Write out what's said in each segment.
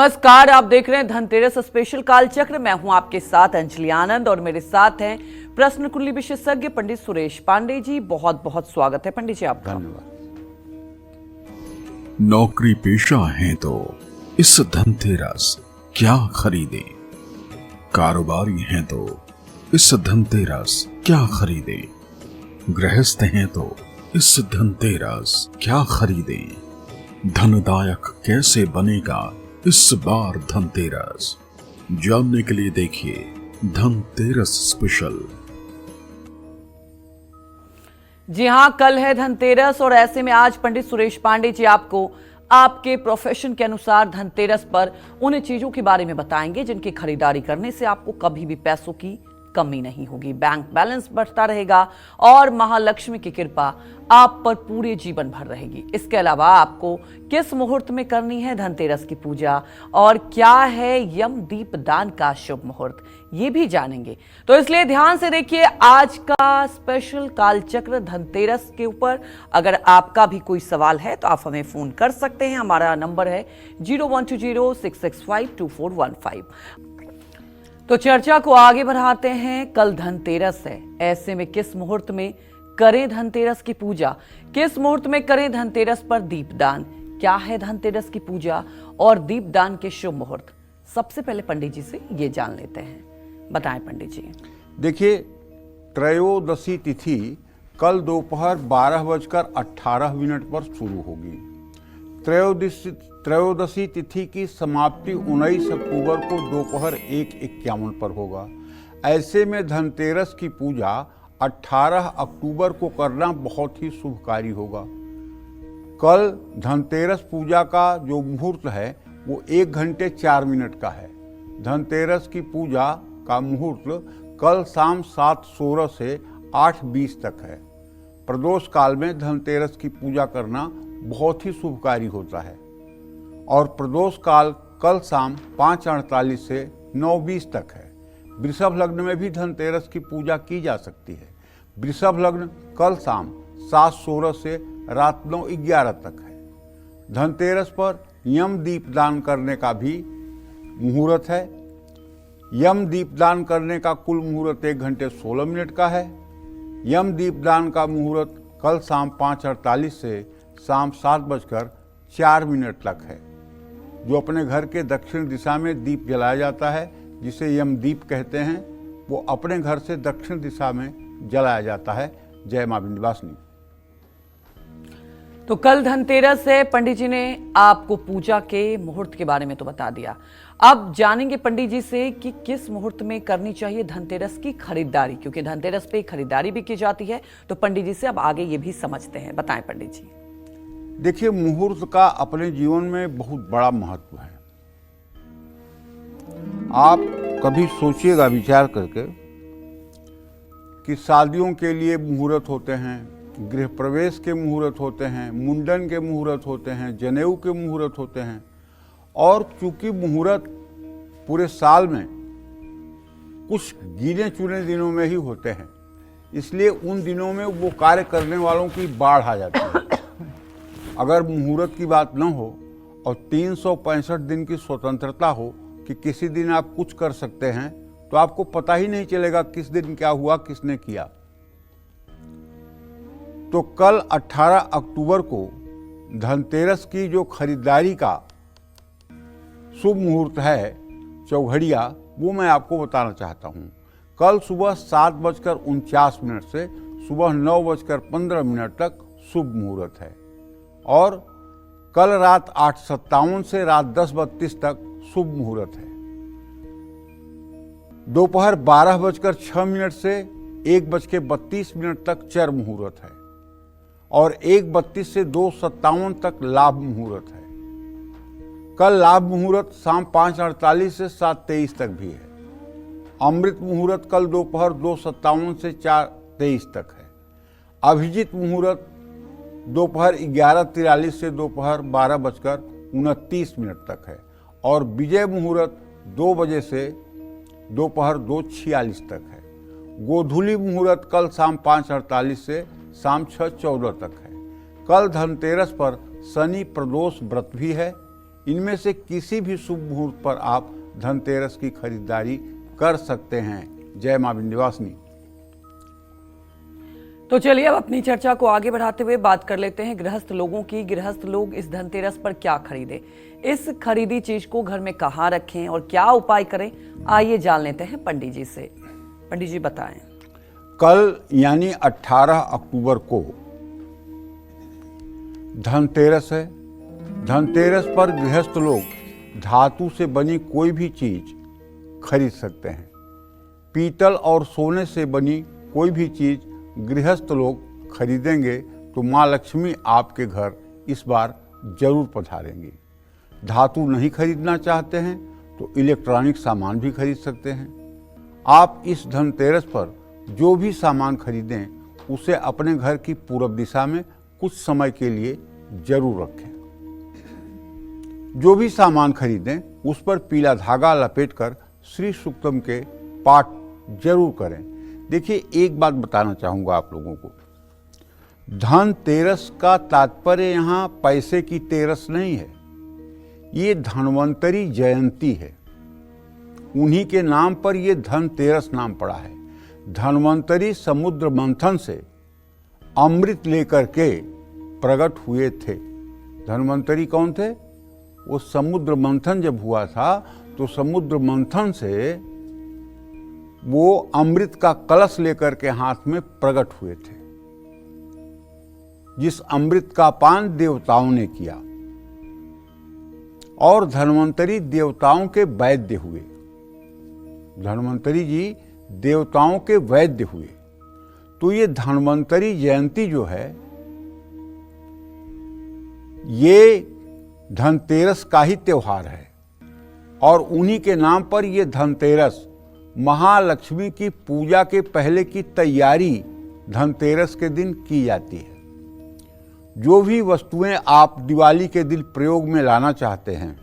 नमस्कार, आप देख रहे हैं धनतेरस स्पेशल कालचक्र। मैं हूं आपके साथ अंजलि आनंद और मेरे साथ हैं प्रश्न कुंडली विशेषज्ञ पंडित सुरेश पांडे जी। बहुत बहुत स्वागत है पंडित जी आपका। धन्यवाद। नौकरी पेशा है तो इस धनतेरस क्या खरीदे, कारोबारी हैं तो इस धनतेरस क्या खरीदे, गृहस्थ हैं तो इस धनतेरस क्या खरीदे, धनदायक कैसे बनेगा इस बार धनतेरस, जानने के लिए देखिए धनतेरस स्पेशल। जी हां, कल है धनतेरस और ऐसे में आज पंडित सुरेश पांडे जी आपको आपके प्रोफेशन के अनुसार धनतेरस पर उन चीजों के बारे में बताएंगे जिनकी खरीदारी करने से आपको कभी भी पैसों की कमी नहीं होगी, बैंक बैलेंस बढ़ता रहेगा और महालक्ष्मी की कृपा आप पर पूरे जीवन भर रहेगी। इसके अलावा आपको किस मुहूर्त में करनी है धनतेरस की पूजा और क्या है यम दीप दान का शुभ मुहूर्त, ये भी जानेंगे। तो इसलिए ध्यान से देखिए आज का स्पेशल कालचक्र धनतेरस के ऊपर। अगर आपका भी कोई सवाल है तो आप हमें फोन कर सकते हैं। हमारा नंबर है 0120-665-2415। तो चर्चा को आगे बढ़ाते हैं। कल धनतेरस है, ऐसे में किस मुहूर्त में करें धनतेरस की पूजा, किस मुहूर्त में करें धनतेरस पर दीपदान, क्या है धनतेरस की पूजा और दीपदान के शुभ मुहूर्त, सबसे पहले पंडित जी से ये जान लेते हैं। बताएं पंडित जी। देखिए, त्रयोदशी तिथि कल दोपहर 12:18 पर शुरू होगी। त्रयोदशी तिथि की समाप्ति 19 अक्टूबर को दोपहर 1:51 पर होगा। ऐसे में धनतेरस की पूजा 18 अक्टूबर को करना बहुत ही शुभकारी होगा। कल धनतेरस पूजा का जो मुहूर्त है वो 1 घंटे 4 मिनट का है। धनतेरस की पूजा का मुहूर्त कल शाम 7:16 से 8:20 तक है। प्रदोष काल में धनतेरस की पूजा करना बहुत ही शुभकारी होता है और प्रदोष काल कल शाम 5:48 से 9:20 तक है। वृषभ लग्न में भी धनतेरस की पूजा की जा सकती है। वृषभ लग्न कल शाम 7:16 से रात 9:11 तक है। धनतेरस पर यम दीपदान करने का भी मुहूर्त है। यम दीपदान करने का कुल मुहूर्त 1 घंटे 16 मिनट का है। यम दीपदान का मुहूर्त कल शाम 5:48 से शाम 7:04 तक है। जो अपने घर के दक्षिण दिशा में दीप जलाया जाता है, जिसे यम दीप कहते हैं, वो अपने घर से दक्षिण दिशा में जलाया जाता है। जय मां विंध्यवासिनी। तो कल धनतेरस है, पंडित जी ने आपको पूजा के मुहूर्त के बारे में तो बता दिया। अब जानेंगे पंडित जी से कि किस मुहूर्त में करनी चाहिए धनतेरस की खरीदारी, क्योंकि धनतेरस पे खरीदारी भी की जाती है। तो पंडित जी से अब आगे ये भी समझते हैं। बताएं पंडित जी। देखिए, मुहूर्त का अपने जीवन में बहुत बड़ा महत्व है। आप कभी सोचिएगा विचार करके कि शादियों के लिए मुहूर्त होते हैं, गृह प्रवेश के मुहूर्त होते हैं, मुंडन के मुहूर्त होते हैं, जनेऊ के मुहूर्त होते हैं। और चूंकि मुहूर्त पूरे साल में कुछ गिने चुने दिनों में ही होते हैं, इसलिए उन दिनों में वो कार्य करने वालों की बाढ़ आ जाती है। अगर मुहूर्त की बात न हो और 365 दिन की स्वतंत्रता हो कि किसी दिन आप कुछ कर सकते हैं, तो आपको पता ही नहीं चलेगा किस दिन क्या हुआ, किसने किया। तो कल 18 अक्टूबर को धनतेरस की जो खरीदारी का शुभ मुहूर्त है, चौघड़िया, वो मैं आपको बताना चाहता हूँ। कल सुबह 7:49 से सुबह 9:15 तक शुभ मुहूर्त है और कल रात 8:57 से रात 10:32 तक शुभ मुहूर्त है। दोपहर 12:06 से 1:32 तक चर मुहूर्त है और 1:32 से 2:57 तक लाभ मुहूर्त है। कल लाभ मुहूर्त शाम 5:48 से 7:23 तक भी है। अमृत मुहूर्त कल दोपहर 2:57 से 4:23 तक है। अभिजीत मुहूर्त दोपहर 11:43 से दोपहर 12:29 तक है और विजय मुहूर्त 2 बजे से दोपहर 2:46 तक है। गोधूली मुहूर्त कल शाम 5:48 से शाम 6:14 तक है। कल धनतेरस पर शनि प्रदोष व्रत भी है, इनमें से किसी भी शुभ मुहूर्त पर आप धनतेरस की खरीदारी कर सकते हैं। जय मां विंध्यवासिनी। तो चलिए अब अपनी चर्चा को आगे बढ़ाते हुए बात कर लेते हैं गृहस्थ लोगों की। गृहस्थ लोग इस धनतेरस पर क्या खरीदें, इस खरीदी चीज को घर में कहाँ रखें और क्या उपाय करें, आइए जान लेते हैं पंडित जी से। पंडित जी बताएं। कल यानी 18 अक्टूबर को धनतेरस है। धनतेरस पर गृहस्थ लोग धातु से बनी कोई भी चीज खरीद सकते हैं। पीतल और सोने से बनी कोई भी चीज गृहस्थ लोग खरीदेंगे तो माँ लक्ष्मी आपके घर इस बार जरूर पधारेंगी। धातु नहीं खरीदना चाहते हैं तो इलेक्ट्रॉनिक सामान भी खरीद सकते हैं। आप इस धनतेरस पर जो भी सामान खरीदें उसे अपने घर की पूर्व दिशा में कुछ समय के लिए जरूर रखें। जो भी सामान खरीदें उस पर पीला धागा लपेटकर श्री सूक्तम के पाठ जरूर करें। देखिए, एक बात बताना चाहूंगा आप लोगों को, धनतेरस का तात्पर्य यहाँ पैसे की तेरस नहीं है, ये धन्वंतरी जयंती है। उन्हीं के नाम पर ये धनतेरस नाम पड़ा है। धन्वंतरी समुद्र मंथन से अमृत लेकर के प्रकट हुए थे। धन्वंतरी कौन थे? वो समुद्र मंथन जब हुआ था तो समुद्र मंथन से वो अमृत का कलश लेकर के हाथ में प्रकट हुए थे, जिस अमृत का पान देवताओं ने किया। और धन्वंतरी देवताओं के वैद्य हुए। धन्वंतरी जी देवताओं के वैद्य हुए। तो ये धन्वंतरी जयंती जो है ये धनतेरस का ही त्योहार है और उन्हीं के नाम पर ये धनतेरस महालक्ष्मी की पूजा के पहले की तैयारी धनतेरस के दिन की जाती है। जो भी वस्तुएं आप दिवाली के दिन प्रयोग में लाना चाहते हैं,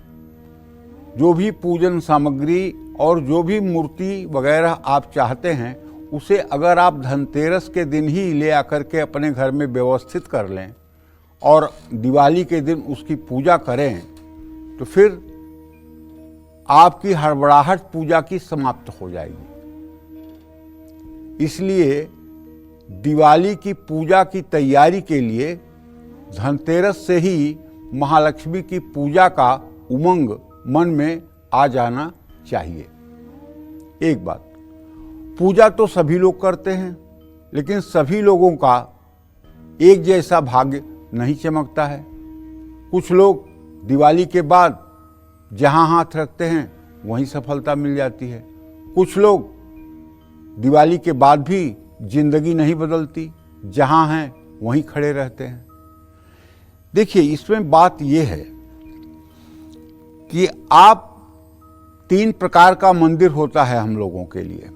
जो भी पूजन सामग्री और जो भी मूर्ति वगैरह आप चाहते हैं, उसे अगर आप धनतेरस के दिन ही ले आकर के अपने घर में व्यवस्थित कर लें और दिवाली के दिन उसकी पूजा करें तो फिर आपकी हड़बड़ाहट पूजा की समाप्त हो जाएगी। इसलिए दिवाली की पूजा की तैयारी के लिए धनतेरस से ही महालक्ष्मी की पूजा का उमंग मन में आ जाना चाहिए। एक बात, पूजा तो सभी लोग करते हैं, लेकिन सभी लोगों का एक जैसा भाग्य नहीं चमकता है। कुछ लोग दिवाली के बाद जहां हाथ रखते हैं वहीं सफलता मिल जाती है। कुछ लोग दिवाली के बाद भी जिंदगी नहीं बदलती, जहां हैं वहीं खड़े रहते हैं। देखिए, इसमें बात यह है कि आप 3 प्रकार का मंदिर होता है हम लोगों के लिए।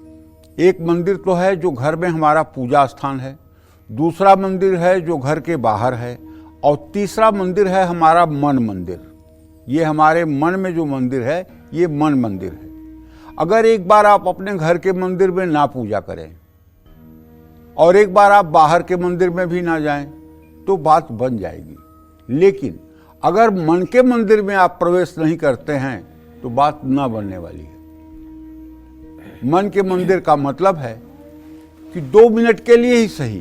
एक मंदिर तो है जो घर में हमारा पूजा स्थान है, दूसरा मंदिर है जो घर के बाहर है, और तीसरा मंदिर है हमारा मन मंदिर। ये हमारे मन में जो मंदिर है ये मन मंदिर है। अगर एक बार आप अपने घर के मंदिर में ना पूजा करें और एक बार आप बाहर के मंदिर में भी ना जाएं तो बात बन जाएगी। लेकिन अगर मन के मंदिर में आप प्रवेश नहीं करते हैं तो बात ना बनने वाली है। मन के मंदिर का मतलब है कि 2 मिनट के लिए ही सही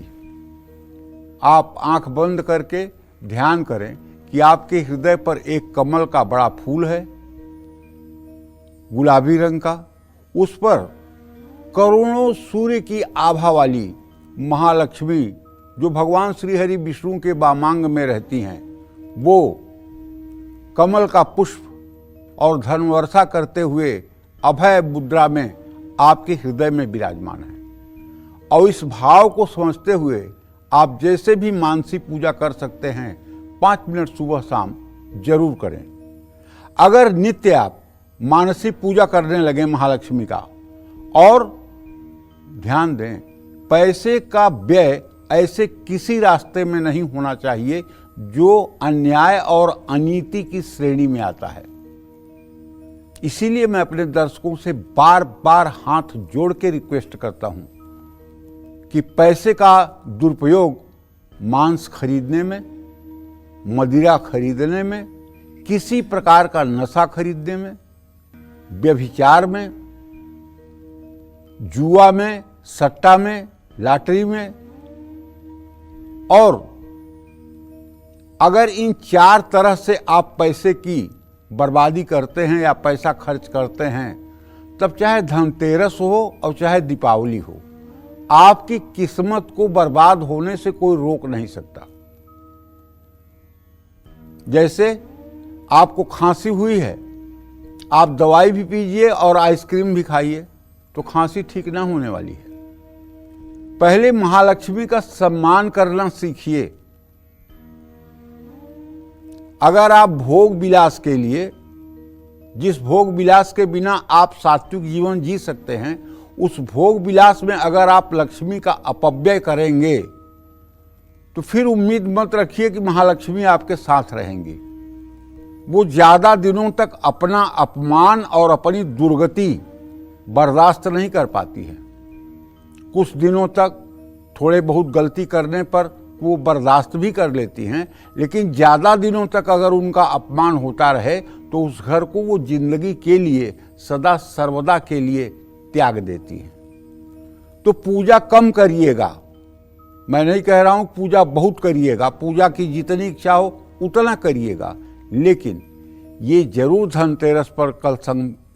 आप आंख बंद करके ध्यान करें कि आपके हृदय पर एक कमल का बड़ा फूल है, गुलाबी रंग का। उस पर करोड़ों सूर्य की आभा वाली महालक्ष्मी जो भगवान श्री हरि विष्णु के वामांग में रहती हैं, वो कमल का पुष्प और धन वर्षा करते हुए अभय मुद्रा में आपके हृदय में विराजमान है। और इस भाव को समझते हुए आप जैसे भी मानसी पूजा कर सकते हैं, 5 मिनट सुबह शाम जरूर करें। अगर नित्य आप मानसी पूजा करने लगे महालक्ष्मी का, और ध्यान दें, पैसे का व्यय ऐसे किसी रास्ते में नहीं होना चाहिए जो अन्याय और अनीति की श्रेणी में आता है। इसीलिए मैं अपने दर्शकों से बार बार हाथ जोड़ के रिक्वेस्ट करता हूं कि पैसे का दुरुपयोग मांस खरीदने में, मदिरा खरीदने में, किसी प्रकार का नशा खरीदने में, व्यभिचार में, जुआ में, सट्टा में, लॉटरी में। और अगर इन 4 तरह से आप पैसे की बर्बादी करते हैं या पैसा खर्च करते हैं, तब चाहे धनतेरस हो और चाहे दीपावली हो, आपकी किस्मत को बर्बाद होने से कोई रोक नहीं सकता। जैसे आपको खांसी हुई है, आप दवाई भी पीजिए और आइसक्रीम भी खाइए तो खांसी ठीक ना होने वाली है। पहले महालक्ष्मी का सम्मान करना सीखिए। अगर आप भोग विलास के लिए, जिस भोग विलास के बिना आप सात्विक जीवन जी सकते हैं, उस भोग विलास में अगर आप लक्ष्मी का अपव्यय करेंगे तो फिर उम्मीद मत रखिए कि महालक्ष्मी आपके साथ रहेंगी। वो ज्यादा दिनों तक अपना अपमान और अपनी दुर्गति बर्दाश्त नहीं कर पाती है। कुछ दिनों तक थोड़े बहुत गलती करने पर वो बर्दाश्त भी कर लेती हैं, लेकिन ज़्यादा दिनों तक अगर उनका अपमान होता रहे तो उस घर को वो जिंदगी के लिए, सदा सर्वदा के लिए त्याग देती हैं। तो पूजा कम करिएगा, मैं नहीं कह रहा हूँ पूजा बहुत करिएगा, पूजा की जितनी इच्छा हो उतना करिएगा, लेकिन ये जरूर धनतेरस पर कल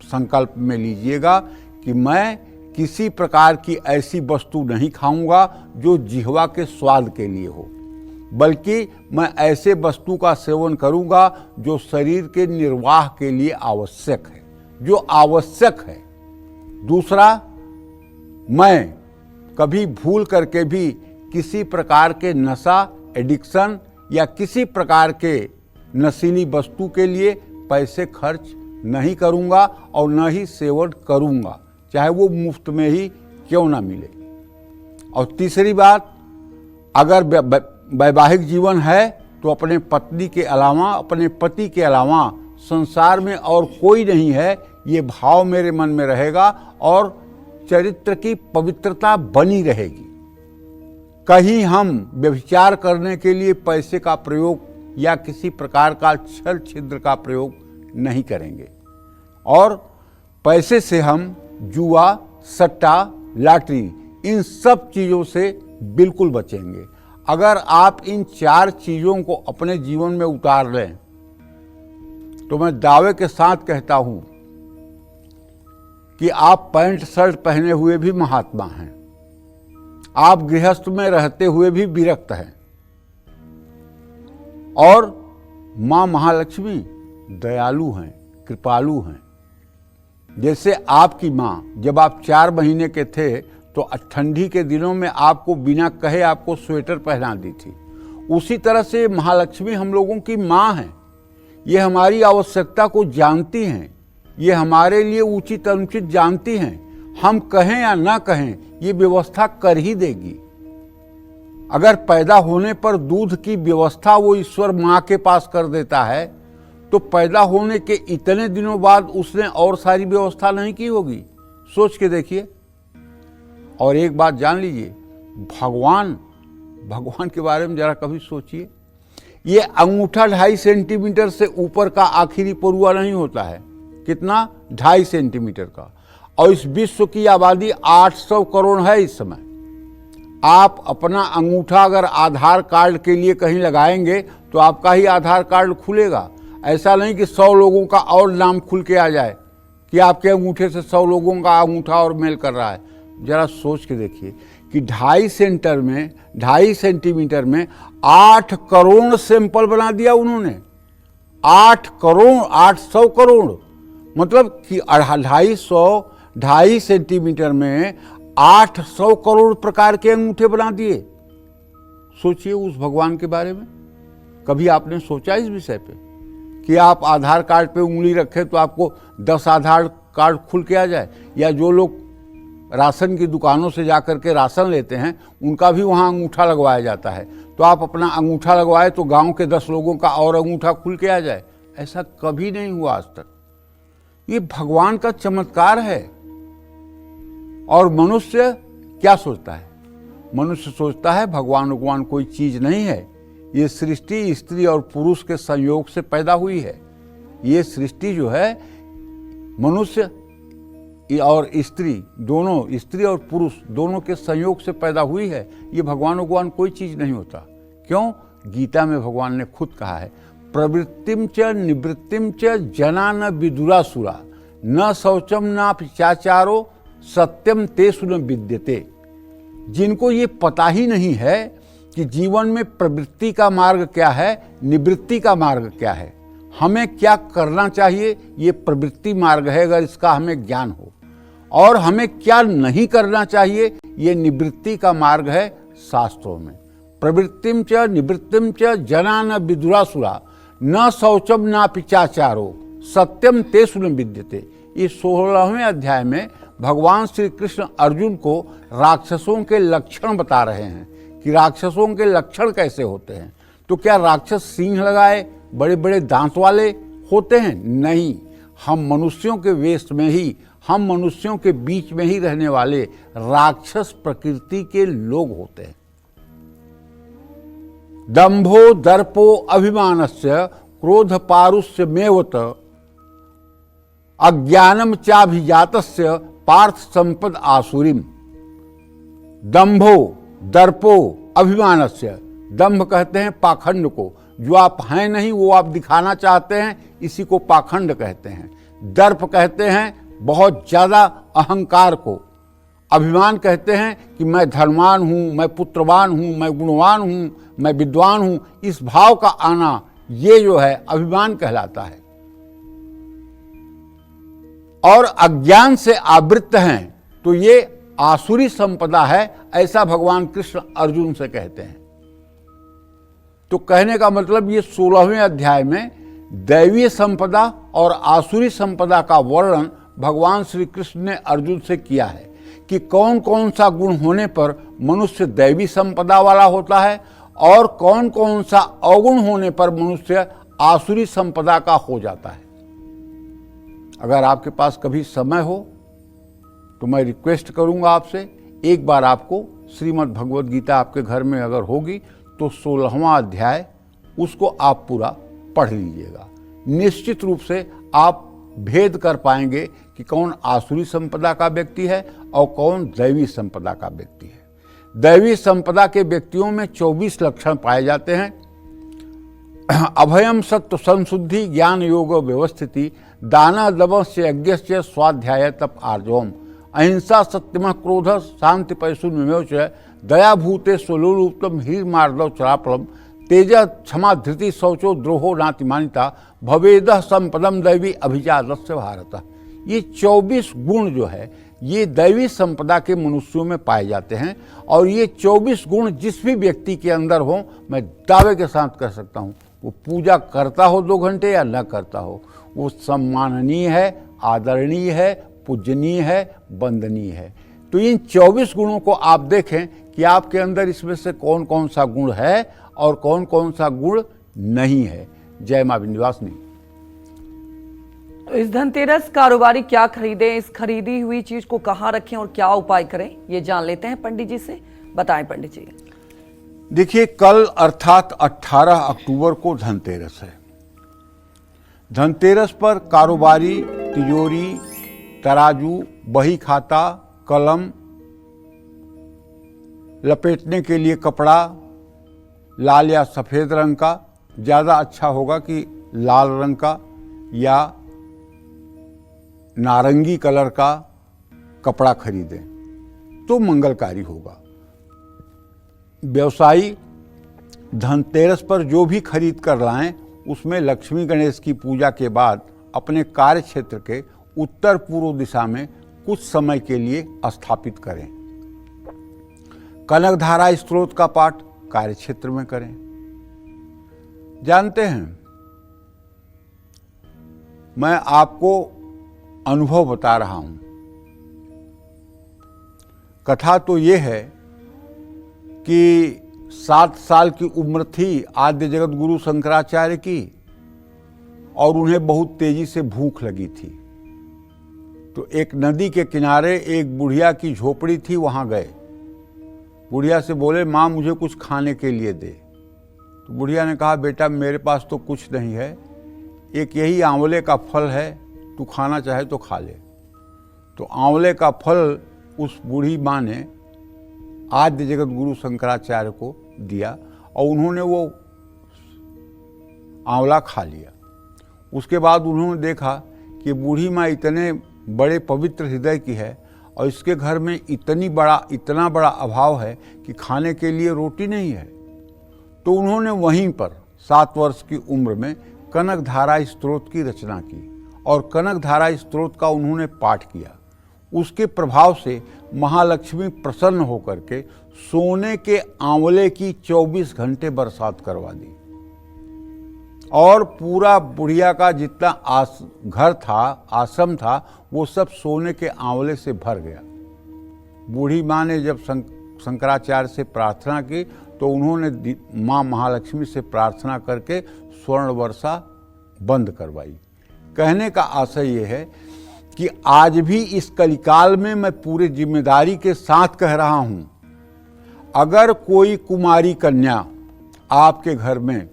संकल्प में लीजिएगा कि मैं किसी प्रकार की ऐसी वस्तु नहीं खाऊंगा जो जिह्वा के स्वाद के लिए हो, बल्कि मैं ऐसे वस्तु का सेवन करूंगा जो शरीर के निर्वाह के लिए आवश्यक है, जो आवश्यक है। दूसरा, मैं कभी भूल करके भी किसी प्रकार के नशा, एडिक्शन या किसी प्रकार के नशीली वस्तु के लिए पैसे खर्च नहीं करूंगा और न ही सेवन करूंगा, चाहे वो मुफ्त में ही क्यों ना मिले। और तीसरी बात, अगर वैवाहिक जीवन है तो अपने पत्नी के अलावा, अपने पति के अलावा संसार में और कोई नहीं है, ये भाव मेरे मन में रहेगा और चरित्र की पवित्रता बनी रहेगी। कहीं हम व्यभिचार करने के लिए पैसे का प्रयोग या किसी प्रकार का छल छिद्र का प्रयोग नहीं करेंगे और पैसे से हम जुआ, सट्टा, लॉटरी, इन सब चीज़ों से बिल्कुल बचेंगे। अगर आप इन 4 चीज़ों को अपने जीवन में उतार लें तो मैं दावे के साथ कहता हूं कि आप पैंट शर्ट पहने हुए भी महात्मा हैं, आप गृहस्थ में रहते हुए भी विरक्त हैं और मां महालक्ष्मी दयालु हैं, कृपालु हैं। जैसे आपकी मां जब आप 4 महीने के थे तो ठंडी के दिनों में आपको बिना कहे आपको स्वेटर पहना दी थी, उसी तरह से महालक्ष्मी हम लोगों की मां हैं। ये हमारी आवश्यकता को जानती हैं, ये हमारे लिए उचित अनुचित जानती हैं। हम कहें या ना कहें ये व्यवस्था कर ही देगी। अगर पैदा होने पर दूध की व्यवस्था वो ईश्वर माँ के पास कर देता है तो पैदा होने के इतने दिनों बाद उसने और सारी व्यवस्था नहीं की होगी। सोच के देखिए। और एक बात जान लीजिए, भगवान के बारे में जरा कभी सोचिए। ये अंगूठा 2.5 सेंटीमीटर से ऊपर का आखिरी परुआ नहीं होता है, कितना 2.5 सेंटीमीटर का, और इस विश्व की आबादी 800 करोड़ है इस समय। आप अपना अंगूठा अगर आधार कार्ड के लिए कहीं लगाएंगे तो आपका ही आधार कार्ड खुलेगा। ऐसा नहीं कि 100 लोगों का और नाम खुल के आ जाए कि आपके अंगूठे से 100 लोगों का अंगूठा और मेल कर रहा है। जरा सोच के देखिए कि 2.5 सेंटीमीटर में 8 करोड़ सैंपल बना दिया उन्होंने। 8 करोड़, 800 करोड़, मतलब कि 2.5 सेंटीमीटर में 800 करोड़ प्रकार के अंगूठे बना दिए। सोचिए उस भगवान के बारे में। कभी आपने सोचा इस विषय पे कि आप आधार कार्ड पे उंगली रखें तो आपको 10 आधार कार्ड खुल के आ जाए? या जो लोग राशन की दुकानों से जाकर के राशन लेते हैं उनका भी वहाँ अंगूठा लगवाया जाता है, तो आप अपना अंगूठा लगवाए तो गांव के 10 लोगों का और अंगूठा खुल के आ जाए। ऐसा कभी नहीं हुआ आज तक। ये भगवान का चमत्कार है। और मनुष्य क्या सोचता है? मनुष्य सोचता है भगवान कोई चीज नहीं है, ये सृष्टि स्त्री और पुरुष के संयोग से पैदा हुई है। ये सृष्टि जो है मनुष्य और स्त्री दोनों, स्त्री और पुरुष दोनों के संयोग से पैदा हुई है। ये भगवान कोई चीज नहीं होता। क्यों? गीता में भगवान ने खुद कहा है, प्रवृत्तिम च निवृत्तिम च जना न विदुरासुरा न शौचम न पिचाचारो सत्यम तेषु न विद्यते। जिनको ये पता ही नहीं है कि जीवन में प्रवृत्ति का मार्ग क्या है, निवृत्ति का मार्ग क्या है, हमें क्या करना चाहिए, ये प्रवृत्ति मार्ग है अगर इसका हमें ज्ञान हो, और हमें क्या नहीं करना चाहिए, ये निवृत्ति का मार्ग है शास्त्रों में। प्रवृत्तिम च निवृत्तिम च जना न विदुरासुरा न शौचम न पिचाचारो सत्यम तेषु न विद्यते। इस 16वें अध्याय में भगवान श्री कृष्ण अर्जुन को राक्षसों के लक्षण बता रहे हैं कि राक्षसों के लक्षण कैसे होते हैं। तो क्या राक्षस सींग लगाए बड़े बड़े दांत वाले होते हैं? नहीं, हम मनुष्यों के वेश में ही, हम मनुष्यों के बीच में ही रहने वाले राक्षस प्रकृति के लोग होते हैं। दंभो दर्पो अभिमानस्य क्रोध पारुष्य मेवत अज्ञानम चाभिजातस्य पार्थ संपद आसुरीम। दंभो दर्पो अभिमानस्य, दंभ कहते हैं पाखंड को, जो आप हैं नहीं वो आप दिखाना चाहते हैं, इसी को पाखंड कहते हैं। दर्प कहते हैं बहुत ज्यादा अहंकार को। अभिमान कहते हैं कि मैं धनवान हूं, मैं पुत्रवान हूं, मैं गुणवान हूं, मैं विद्वान हूं, इस भाव का आना, ये जो है अभिमान कहलाता है। और अज्ञान से आवृत्त हैं तो ये आसुरी संपदा है, ऐसा भगवान कृष्ण अर्जुन से कहते हैं। तो कहने का मतलब ये 16वें अध्याय में दैवीय संपदा और आसुरी संपदा का वर्णन भगवान श्री कृष्ण ने अर्जुन से किया है कि कौन कौन सा गुण होने पर मनुष्य दैवी संपदा वाला होता है और कौन कौन सा अवगुण होने पर मनुष्य आसुरी संपदा का हो जाता है। अगर आपके पास कभी समय हो तो मैं रिक्वेस्ट करूंगा आपसे, एक बार आपको श्रीमद् भगवद गीता आपके घर में अगर होगी तो 16वां अध्याय उसको आप पूरा पढ़ लीजिएगा। निश्चित रूप से आप भेद कर पाएंगे कि कौन आसुरी संपदा का व्यक्ति है और कौन दैवी संपदा का व्यक्ति है। दैवी संपदा के व्यक्तियों में 24 लक्षण पाए जाते हैं। अभयम सत्व संशुद्धि ज्ञान योग व्यवस्थिति दाना दमस्य यज्ञस्य स्वाध्याय तप आर्जवम अहिंसा सत्यम क्रोध शांति पैशुन्यमेव दया भूते स्वलोलुप्तम हीर मार्दव चरापलम तेज क्षमा धृति शौचो द्रोहो नातिमानिता भवेद संपदम दैवी अभिजातस्य भारत। ये 24 गुण जो है ये दैवी संपदा के मनुष्यों में पाए जाते हैं। और ये 24 गुण जिस भी व्यक्ति के अंदर हो, मैं दावे के साथ कह सकता हूँ, वो पूजा करता हो 2 घंटे या न करता हो, वो सम्माननीय है, आदरणीय है, पूजनीय है, वंदनीय है। तो इन 24 गुणों को आप देखें कि आपके अंदर इसमें से कौन कौन सा गुण है और कौन कौन सा गुण नहीं है। जय मां विंध्यवासिनी। तो इस धनतेरस कारोबारी क्या खरीदें, इस खरीदी हुई चीज को कहाँ रखें और क्या उपाय करें, ये जान लेते हैं पंडित जी से। बताएं पंडित जी। देखिए, कल अर्थात 18 अक्टूबर को धनतेरस है। धनतेरस पर कारोबारी तिजोरी, तराजू, बही खाता, कलम, लपेटने के लिए कपड़ा लाल या सफ़ेद रंग का, ज़्यादा अच्छा होगा कि लाल रंग का या नारंगी कलर का कपड़ा खरीदें तो मंगलकारी होगा। व्यवसायी धनतेरस पर जो भी खरीद कर लाएं उसमें लक्ष्मी गणेश की पूजा के बाद अपने कार्य क्षेत्र के उत्तर पूर्व दिशा में कुछ समय के लिए स्थापित करें। कनकधारा स्त्रोत का पाठ कार्य क्षेत्र में करें। जानते हैं, मैं आपको अनुभव बता रहा हूं। कथा तो ये है कि 7 साल की उम्र थी आद्य जगत गुरु शंकराचार्य की और उन्हें बहुत तेजी से भूख लगी थी। तो एक नदी के किनारे एक बुढ़िया की झोपड़ी थी, वहां गए। बुढ़िया से बोले, माँ मुझे कुछ खाने के लिए दे। तो बुढ़िया ने कहा, बेटा मेरे पास तो कुछ नहीं है, एक यही आंवले का फल है, तू खाना चाहे तो खा ले। तो आंवले का फल उस बूढ़ी माँ ने आद्य जगत गुरु शंकराचार्य को दिया और उन्होंने वो आंवला खा लिया। उसके बाद उन्होंने देखा कि बूढ़ी माँ इतने बड़े पवित्र हृदय की है और इसके घर में इतना बड़ा अभाव है कि खाने के लिए रोटी नहीं है। तो उन्होंने वहीं पर 7 वर्ष की उम्र में कनकधारा स्तोत्र की रचना की और कनकधारा स्तोत्र का उन्होंने पाठ किया। उसके प्रभाव से महालक्ष्मी प्रसन्न होकर के सोने के आंवले की 24 घंटे बरसात करवा दी और पूरा बुढ़िया का जितना घर था, आश्रम था, वो सब सोने के आंवले से भर गया। बूढ़ी माँ ने जब शंकराचार्य से प्रार्थना की तो उन्होंने माँ महालक्ष्मी से प्रार्थना करके स्वर्ण वर्षा बंद करवाई। कहने का आशय ये है कि आज भी इस कलिकाल में मैं पूरे जिम्मेदारी के साथ कह रहा हूं, अगर कोई कुमारी कन्या आपके घर में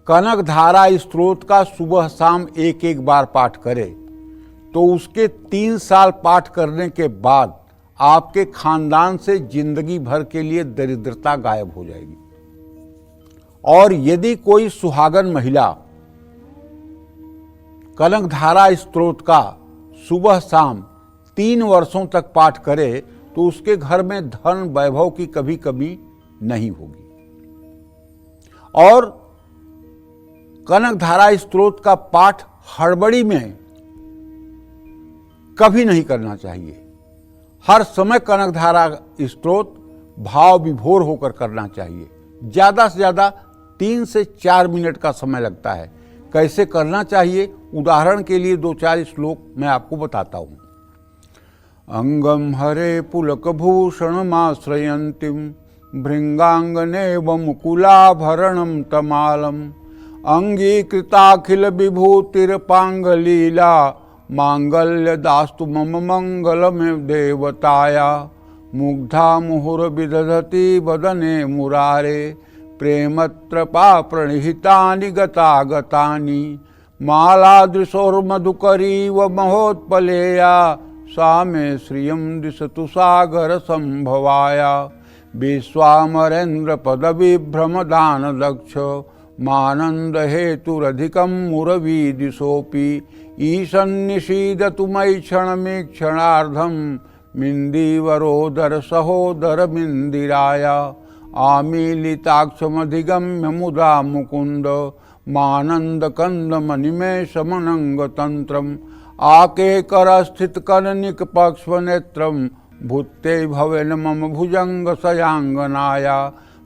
कनकधारा स्तोत्र का सुबह शाम एक बार पाठ करे तो उसके 3 साल पाठ करने के बाद आपके खानदान से जिंदगी भर के लिए दरिद्रता गायब हो जाएगी। और यदि कोई सुहागन महिला कनकधारा स्तोत्र का सुबह शाम 3 वर्षों तक पाठ करे तो उसके घर में धन वैभव की कभी कमी नहीं होगी। और कनकधारा स्तोत्र का पाठ हड़बड़ी में कभी नहीं करना चाहिए। हर समय कनकधारा स्तोत्र भाव विभोर होकर करना चाहिए। ज्यादा से ज्यादा 3 से 4 मिनट का समय लगता है। कैसे करना चाहिए, उदाहरण के लिए 2-4 श्लोक मैं आपको बताता हूं। अंगम हरे पुलक भूषणमाश्रयन्तीं भृंगांगनेव मुकुलाभरणं तमालम् अंगीकृताखिल विभूतिरपांगलीला मांगल्य दास्तु मम मंगलमेव देवताया मुग्धा मुहुर्विदधति वदने मुरारे प्रेमत्रपा प्रणिहितानि गतागतानि मालादृशोर्मधुकरीव महोत्पलेया सा मे श्रियं दिशतु सागर संभवाया विश्वामरेन्द्र पदविभ्रमदान दक्ष मानंद हेतुरधिकं मुरवी दिशोऽपि ईशन्निषीदतु मयि क्षणमीक्षणार्धं मिन्दीवरोदर सहोदर मिन्दिराया आमीलिताक्षमधिगम्य मुदा मुकुन्द मानंद कंद मणिमेषमनंग तंत्रम् आकेकरस्थित करनिक पक्ष्वनेत्रं भूते भवेन मम भुजंग सयांगनाया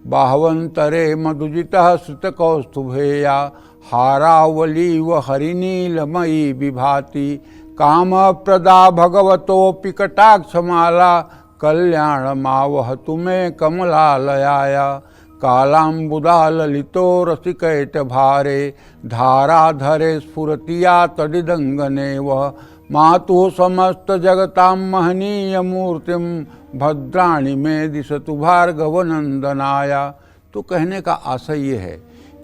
बाहवंतरे मधुजितः श्रितकौस्तुभेया हारावलीव हरिनीलमयी विभाति कामप्रदा भगवतोऽपि कटाक्षमाला कल्याणमावहतु मे कमलालयाया कालाम्बुदा ललितो रसिकैटभारे धाराधरे स्फुरतिया तडिदङ्गनेव मातुः समस्त जगतां महनीयमूर्तिं भद्राणि में दिशतु भार्गवनंदनाया। तो कहने का आशय ये है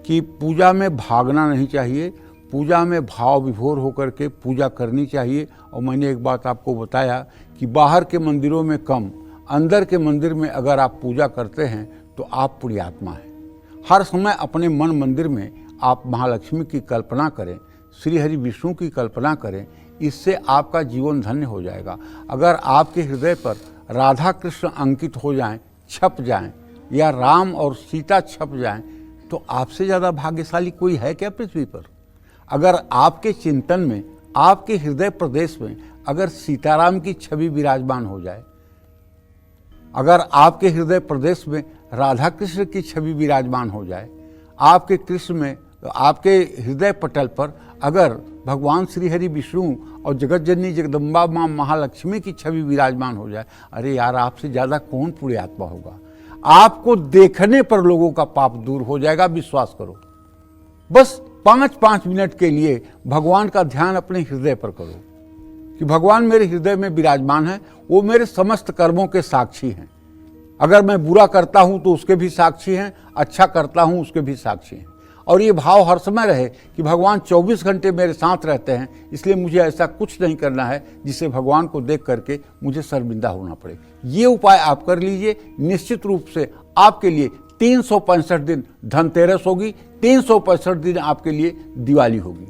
कि पूजा में भागना नहीं चाहिए, पूजा में भाव विभोर होकर के पूजा करनी चाहिए। और मैंने एक बात आपको बताया कि बाहर के मंदिरों में कम, अंदर के मंदिर में अगर आप पूजा करते हैं तो आप पुण्यात्मा हैं। हर समय अपने मन मंदिर में आप महालक्ष्मी की कल्पना करें, श्री हरि विष्णु की कल्पना करें, इससे आपका जीवन धन्य हो जाएगा। अगर आपके हृदय पर राधा कृष्ण अंकित हो जाएं, छप जाएं, या राम और सीता छप जाएं, तो आपसे ज़्यादा भाग्यशाली कोई है क्या पृथ्वी पर। अगर आपके चिंतन में, आपके हृदय प्रदेश में अगर सीताराम की छवि विराजमान हो जाए, अगर आपके हृदय प्रदेश में राधा कृष्ण की छवि विराजमान हो जाए, आपके कृष्ण में, आपके हृदय पटल पर अगर भगवान श्री हरि विष्णु और जगत जननी जगदम्बा माँ महालक्ष्मी की छवि विराजमान हो जाए, अरे यार, आपसे ज़्यादा कौन पुण्यात्मा होगा। आपको देखने पर लोगों का पाप दूर हो जाएगा, विश्वास करो। बस 5-5 मिनट के लिए भगवान का ध्यान अपने हृदय पर करो कि भगवान मेरे हृदय में विराजमान है, वो मेरे समस्त कर्मों के साक्षी हैं। अगर मैं बुरा करता हूं तो उसके भी साक्षी हैं, अच्छा करता हूं उसके भी साक्षी हैं। और ये भाव हर समय रहे कि भगवान 24 घंटे मेरे साथ रहते हैं, इसलिए मुझे ऐसा कुछ नहीं करना है जिससे भगवान को देख करके मुझे शर्मिंदा होना पड़े। ये उपाय आप कर लीजिए, निश्चित रूप से आपके लिए 365 दिन धनतेरस होगी, 365 दिन आपके लिए दिवाली होगी।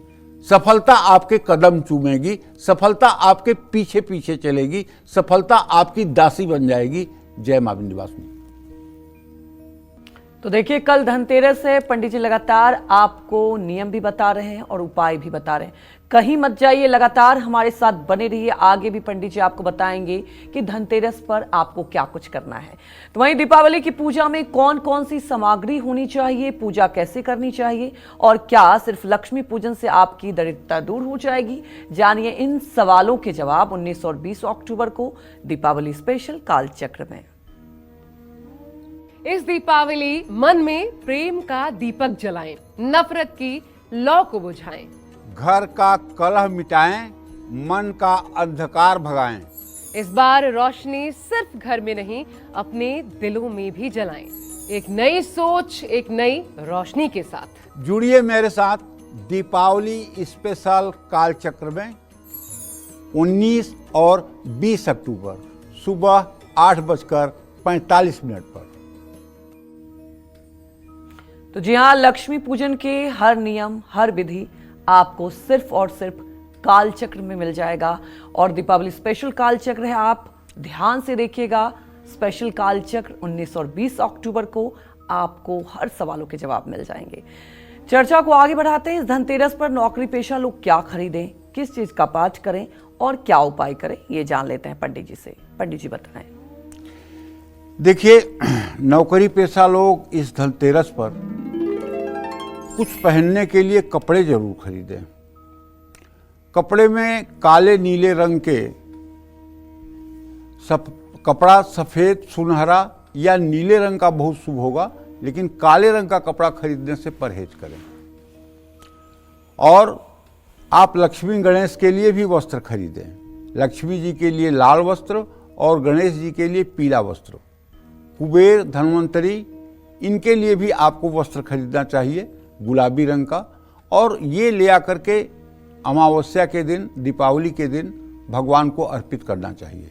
सफलता आपके कदम चूमेगी, सफलता आपके पीछे पीछे चलेगी, सफलता आपकी दासी बन जाएगी। जय मां विंध्यवासिनी। तो देखिए, कल धनतेरस है, पंडित जी लगातार आपको नियम भी बता रहे हैं और उपाय भी बता रहे हैं। कहीं मत जाइए, लगातार हमारे साथ बने रहिए। आगे भी पंडित जी आपको बताएंगे कि धनतेरस पर आपको क्या कुछ करना है। तो वहीं दीपावली की पूजा में कौन कौन सी सामग्री होनी चाहिए, पूजा कैसे करनी चाहिए और क्या सिर्फ लक्ष्मी पूजन से आपकी दरिद्रता दूर हो जाएगी, जानिए इन सवालों के जवाब 19 और 20 अक्टूबर को दीपावली स्पेशल कालचक्र में। इस दीपावली मन में प्रेम का दीपक जलाएं, नफरत की लौ को बुझाएं। घर का कलह मिटाएं, मन का अंधकार भगाएं। इस बार रोशनी सिर्फ घर में नहीं, अपने दिलों में भी जलाएं। एक नई सोच, एक नई रोशनी के साथ जुड़िए मेरे साथ दीपावली स्पेशल कालचक्र में 19 और 20 अक्टूबर सुबह 8:45 पर। तो जी हाँ, लक्ष्मी पूजन के हर नियम, हर विधि आपको सिर्फ और सिर्फ कालचक्र में मिल जाएगा। और दीपावली स्पेशल कालचक्र है, आप ध्यान से देखिएगा। स्पेशल कालचक्र 19 और 20 अक्टूबर को आपको हर सवालों के जवाब मिल जाएंगे। चर्चा को आगे बढ़ाते हैं। इस धनतेरस पर नौकरी पेशा लोग क्या खरीदें, किस चीज का पाठ करें और क्या उपाय करें, ये जान लेते हैं पंडित जी से। पंडित जी बताएं। देखिए, नौकरी पेशा लोग इस धनतेरस पर कुछ पहनने के लिए कपड़े जरूर खरीदें। कपड़े में काले नीले रंग के कपड़ा सफेद, सुनहरा या नीले रंग का बहुत शुभ होगा, लेकिन काले रंग का कपड़ा खरीदने से परहेज करें। और आप लक्ष्मी गणेश के लिए भी वस्त्र खरीदें। लक्ष्मी जी के लिए लाल वस्त्र और गणेश जी के लिए पीला वस्त्र। कुबेर, धन्वंतरी, इनके लिए भी आपको वस्त्र खरीदना चाहिए गुलाबी रंग का, और ये ले आकर के अमावस्या के दिन, दीपावली के दिन भगवान को अर्पित करना चाहिए।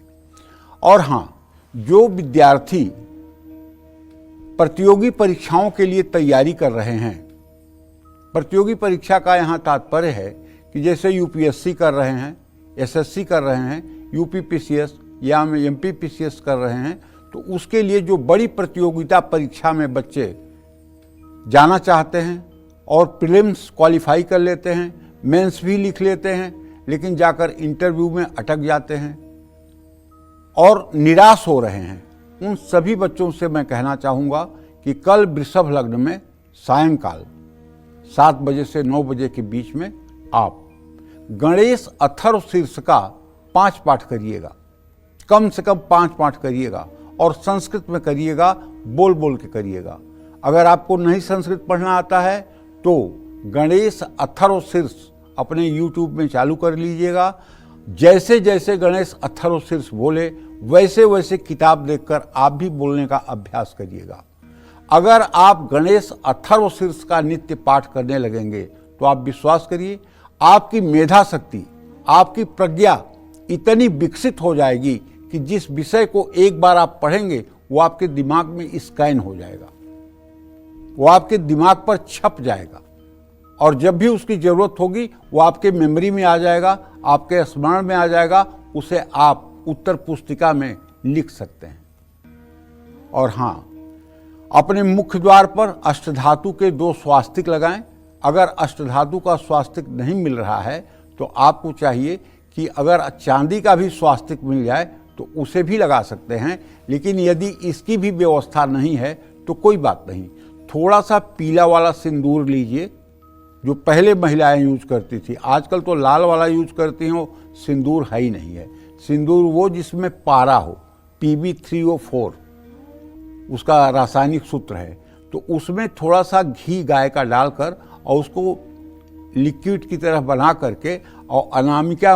और हाँ, जो विद्यार्थी प्रतियोगी परीक्षाओं के लिए तैयारी कर रहे हैं, प्रतियोगी परीक्षा का यहाँ तात्पर्य है कि जैसे यूपीएससी कर रहे हैं, एसएससी कर रहे हैं, यूपीपीसीएस या एमपीपीसीएस कर रहे हैं, तो उसके लिए जो बड़ी प्रतियोगिता परीक्षा में बच्चे जाना चाहते हैं और प्रीलिम्स क्वालिफाई कर लेते हैं, मेंस भी लिख लेते हैं, लेकिन जाकर इंटरव्यू में अटक जाते हैं और निराश हो रहे हैं, उन सभी बच्चों से मैं कहना चाहूँगा कि कल वृषभ लग्न में सायंकाल 7 बजे से 9 बजे के बीच में आप गणेश अथर्व शीर्ष का 5 पाठ करिएगा। कम से कम 5 पाठ करिएगा और संस्कृत में करिएगा, बोल बोल के करिएगा। अगर आपको नहीं संस्कृत पढ़ना आता है तो गणेश अथर्व शीर्ष अपने YouTube में चालू कर लीजिएगा। जैसे जैसे गणेश अथर्व शीर्ष बोले वैसे वैसे किताब देखकर आप भी बोलने का अभ्यास करिएगा। अगर आप गणेश अथर्व शीर्ष का नित्य पाठ करने लगेंगे तो आप विश्वास करिए, आपकी मेधा शक्ति, आपकी प्रज्ञा इतनी विकसित हो जाएगी कि जिस विषय को एक बार आप पढ़ेंगे वो आपके दिमाग में स्कैन हो जाएगा, वो आपके दिमाग पर छप जाएगा, और जब भी उसकी जरूरत होगी वो आपके मेमोरी में आ जाएगा, आपके स्मरण में आ जाएगा, उसे आप उत्तर पुस्तिका में लिख सकते हैं। और हाँ, अपने मुख्य द्वार पर अष्टधातु के 2 स्वास्तिक लगाएं। अगर अष्टधातु का स्वास्तिक नहीं मिल रहा है तो आपको चाहिए कि अगर चांदी का भी स्वास्तिक मिल जाए तो उसे भी लगा सकते हैं, लेकिन यदि इसकी भी व्यवस्था नहीं है तो कोई बात नहीं, थोड़ा सा पीला वाला सिंदूर लीजिए जो पहले महिलाएं यूज करती थी। आजकल तो लाल वाला यूज करती हैं, वो सिंदूर है ही नहीं है। सिंदूर वो जिसमें पारा हो, Pb3O4 उसका रासायनिक सूत्र है, तो उसमें थोड़ा सा घी गाय का डालकर और उसको लिक्विड की तरह बना करके और अनामिका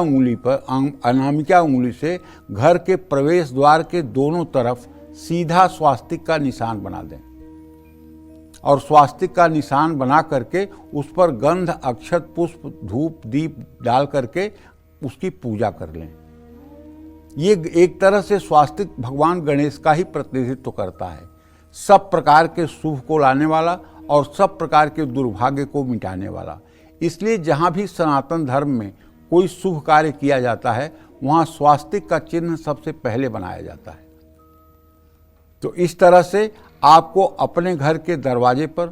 उंगली से घर के प्रवेश द्वार के दोनों तरफ सीधा स्वास्तिक का निशान बना दें। और स्वास्तिक का निशान बना करके उस पर गंध, अक्षत, पुष्प, धूप, दीप डाल करके उसकी पूजा कर लें। ये एक तरह से स्वास्तिक भगवान गणेश का ही प्रतिनिधित्व करता है, सब प्रकार के शुभ को लाने वाला और सब प्रकार के दुर्भाग्य को मिटाने वाला। इसलिए जहाँ भी सनातन धर्म में कोई शुभ कार्य किया जाता है वहाँ स्वास्तिक का चिन्ह सबसे पहले बनाया जाता है। तो इस तरह से आपको अपने घर के दरवाजे पर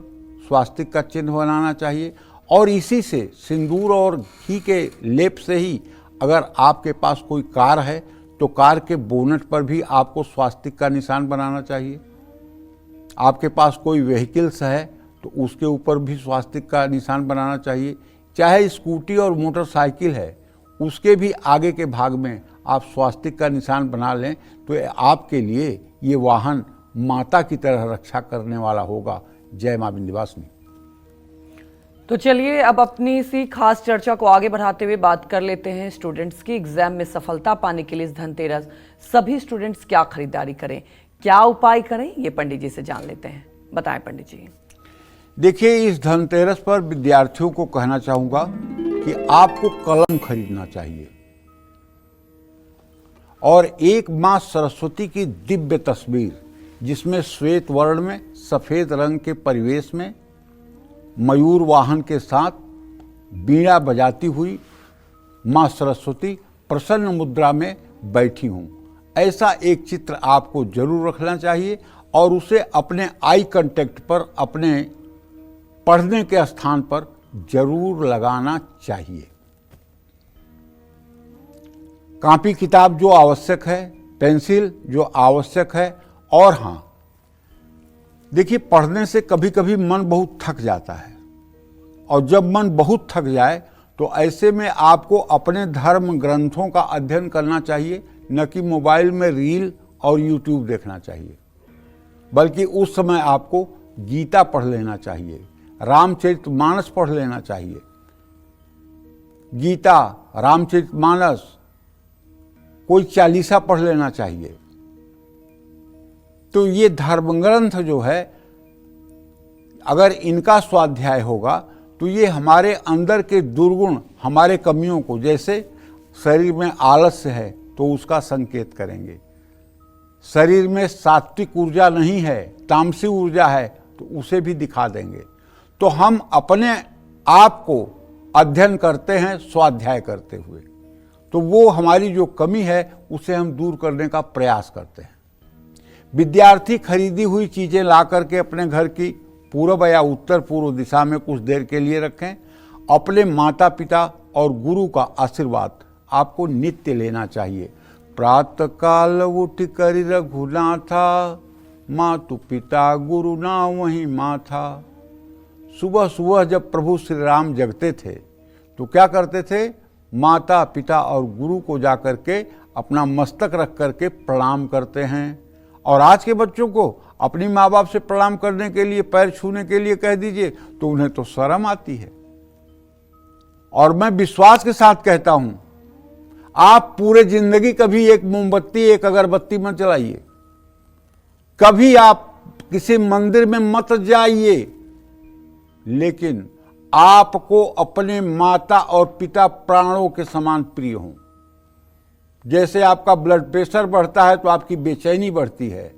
स्वास्तिक का चिन्ह बनाना चाहिए और इसी से सिंदूर और घी के लेप से ही अगर आपके पास कोई कार है तो कार के बोनट पर भी आपको स्वास्तिक का निशान बनाना चाहिए। आपके पास कोई व्हीकल्स है तो उसके ऊपर भी स्वास्तिक का निशान बनाना चाहिए। चाहे स्कूटी और मोटरसाइकिल है उसके भी आगे के भाग में आप स्वास्तिक का निशान बना लें तो आपके लिए ये वाहन माता की तरह रक्षा करने वाला होगा। जय मां विंध्यवासिनी। तो चलिए अब अपनी इसी खास चर्चा को आगे बढ़ाते हुए बात कर लेते हैं स्टूडेंट्स की। एग्जाम में सफलता पाने के लिए इस धनतेरस सभी स्टूडेंट्स क्या खरीदारी करें, क्या उपाय करें, ये पंडित जी से जान लेते हैं। बताएं पंडित जी। देखिए, इस धनतेरस पर विद्यार्थियों को कहना चाहूंगा कि आपको कलम खरीदना चाहिए और एक मां सरस्वती की दिव्य तस्वीर जिसमें श्वेत वर्ण में सफेद रंग के परिवेश में मयूर वाहन के साथ बीड़ा बजाती हुई मां सरस्वती प्रसन्न मुद्रा में बैठी हूं, ऐसा एक चित्र आपको जरूर रखना चाहिए और उसे अपने आई कांटेक्ट पर, अपने पढ़ने के स्थान पर जरूर लगाना चाहिए। कॉपी किताब जो आवश्यक है, पेंसिल जो आवश्यक है। और हाँ, देखिए, पढ़ने से कभी कभी मन बहुत थक जाता है और जब मन बहुत थक जाए तो ऐसे में आपको अपने धर्म ग्रंथों का अध्ययन करना चाहिए, न कि मोबाइल में रील और यूट्यूब देखना चाहिए। बल्कि उस समय आपको गीता पढ़ लेना चाहिए, रामचरितमानस पढ़ लेना चाहिए। गीता, रामचरितमानस, कोई चालीसा पढ़ लेना चाहिए। तो ये धर्म ग्रंथ जो है, अगर इनका स्वाध्याय होगा तो ये हमारे अंदर के दुर्गुण, हमारे कमियों को, जैसे शरीर में आलस्य है तो उसका संकेत करेंगे, शरीर में सात्विक ऊर्जा नहीं है, तामसी ऊर्जा है तो उसे भी दिखा देंगे। तो हम अपने आप को अध्ययन करते हैं स्वाध्याय करते हुए, तो वो हमारी जो कमी है उसे हम दूर करने का प्रयास करते हैं। विद्यार्थी खरीदी हुई चीजें ला करके अपने घर की पूर्व या उत्तर पूर्व दिशा में कुछ देर के लिए रखें। अपने माता पिता और गुरु का आशीर्वाद आपको नित्य लेना चाहिए। प्रातः काल उठ कर रघुनाथा, मातु पिता गुरु ना वही माथा। सुबह सुबह जब प्रभु श्री राम जगते थे तो क्या करते थे? माता पिता और गुरु को जा करके अपना मस्तक रख करके प्रणाम करते हैं। और आज के बच्चों को अपनी माँ बाप से प्रणाम करने के लिए, पैर छूने के लिए कह दीजिए तो उन्हें तो शर्म आती है। और मैं विश्वास के साथ कहता हूं, आप पूरे जिंदगी कभी एक मोमबत्ती, एक अगरबत्ती मत जलाइए, कभी आप किसी मंदिर में मत जाइए, लेकिन आपको अपने माता और पिता प्राणों के समान प्रिय हों। जैसे आपका ब्लड प्रेशर बढ़ता है तो आपकी बेचैनी बढ़ती है,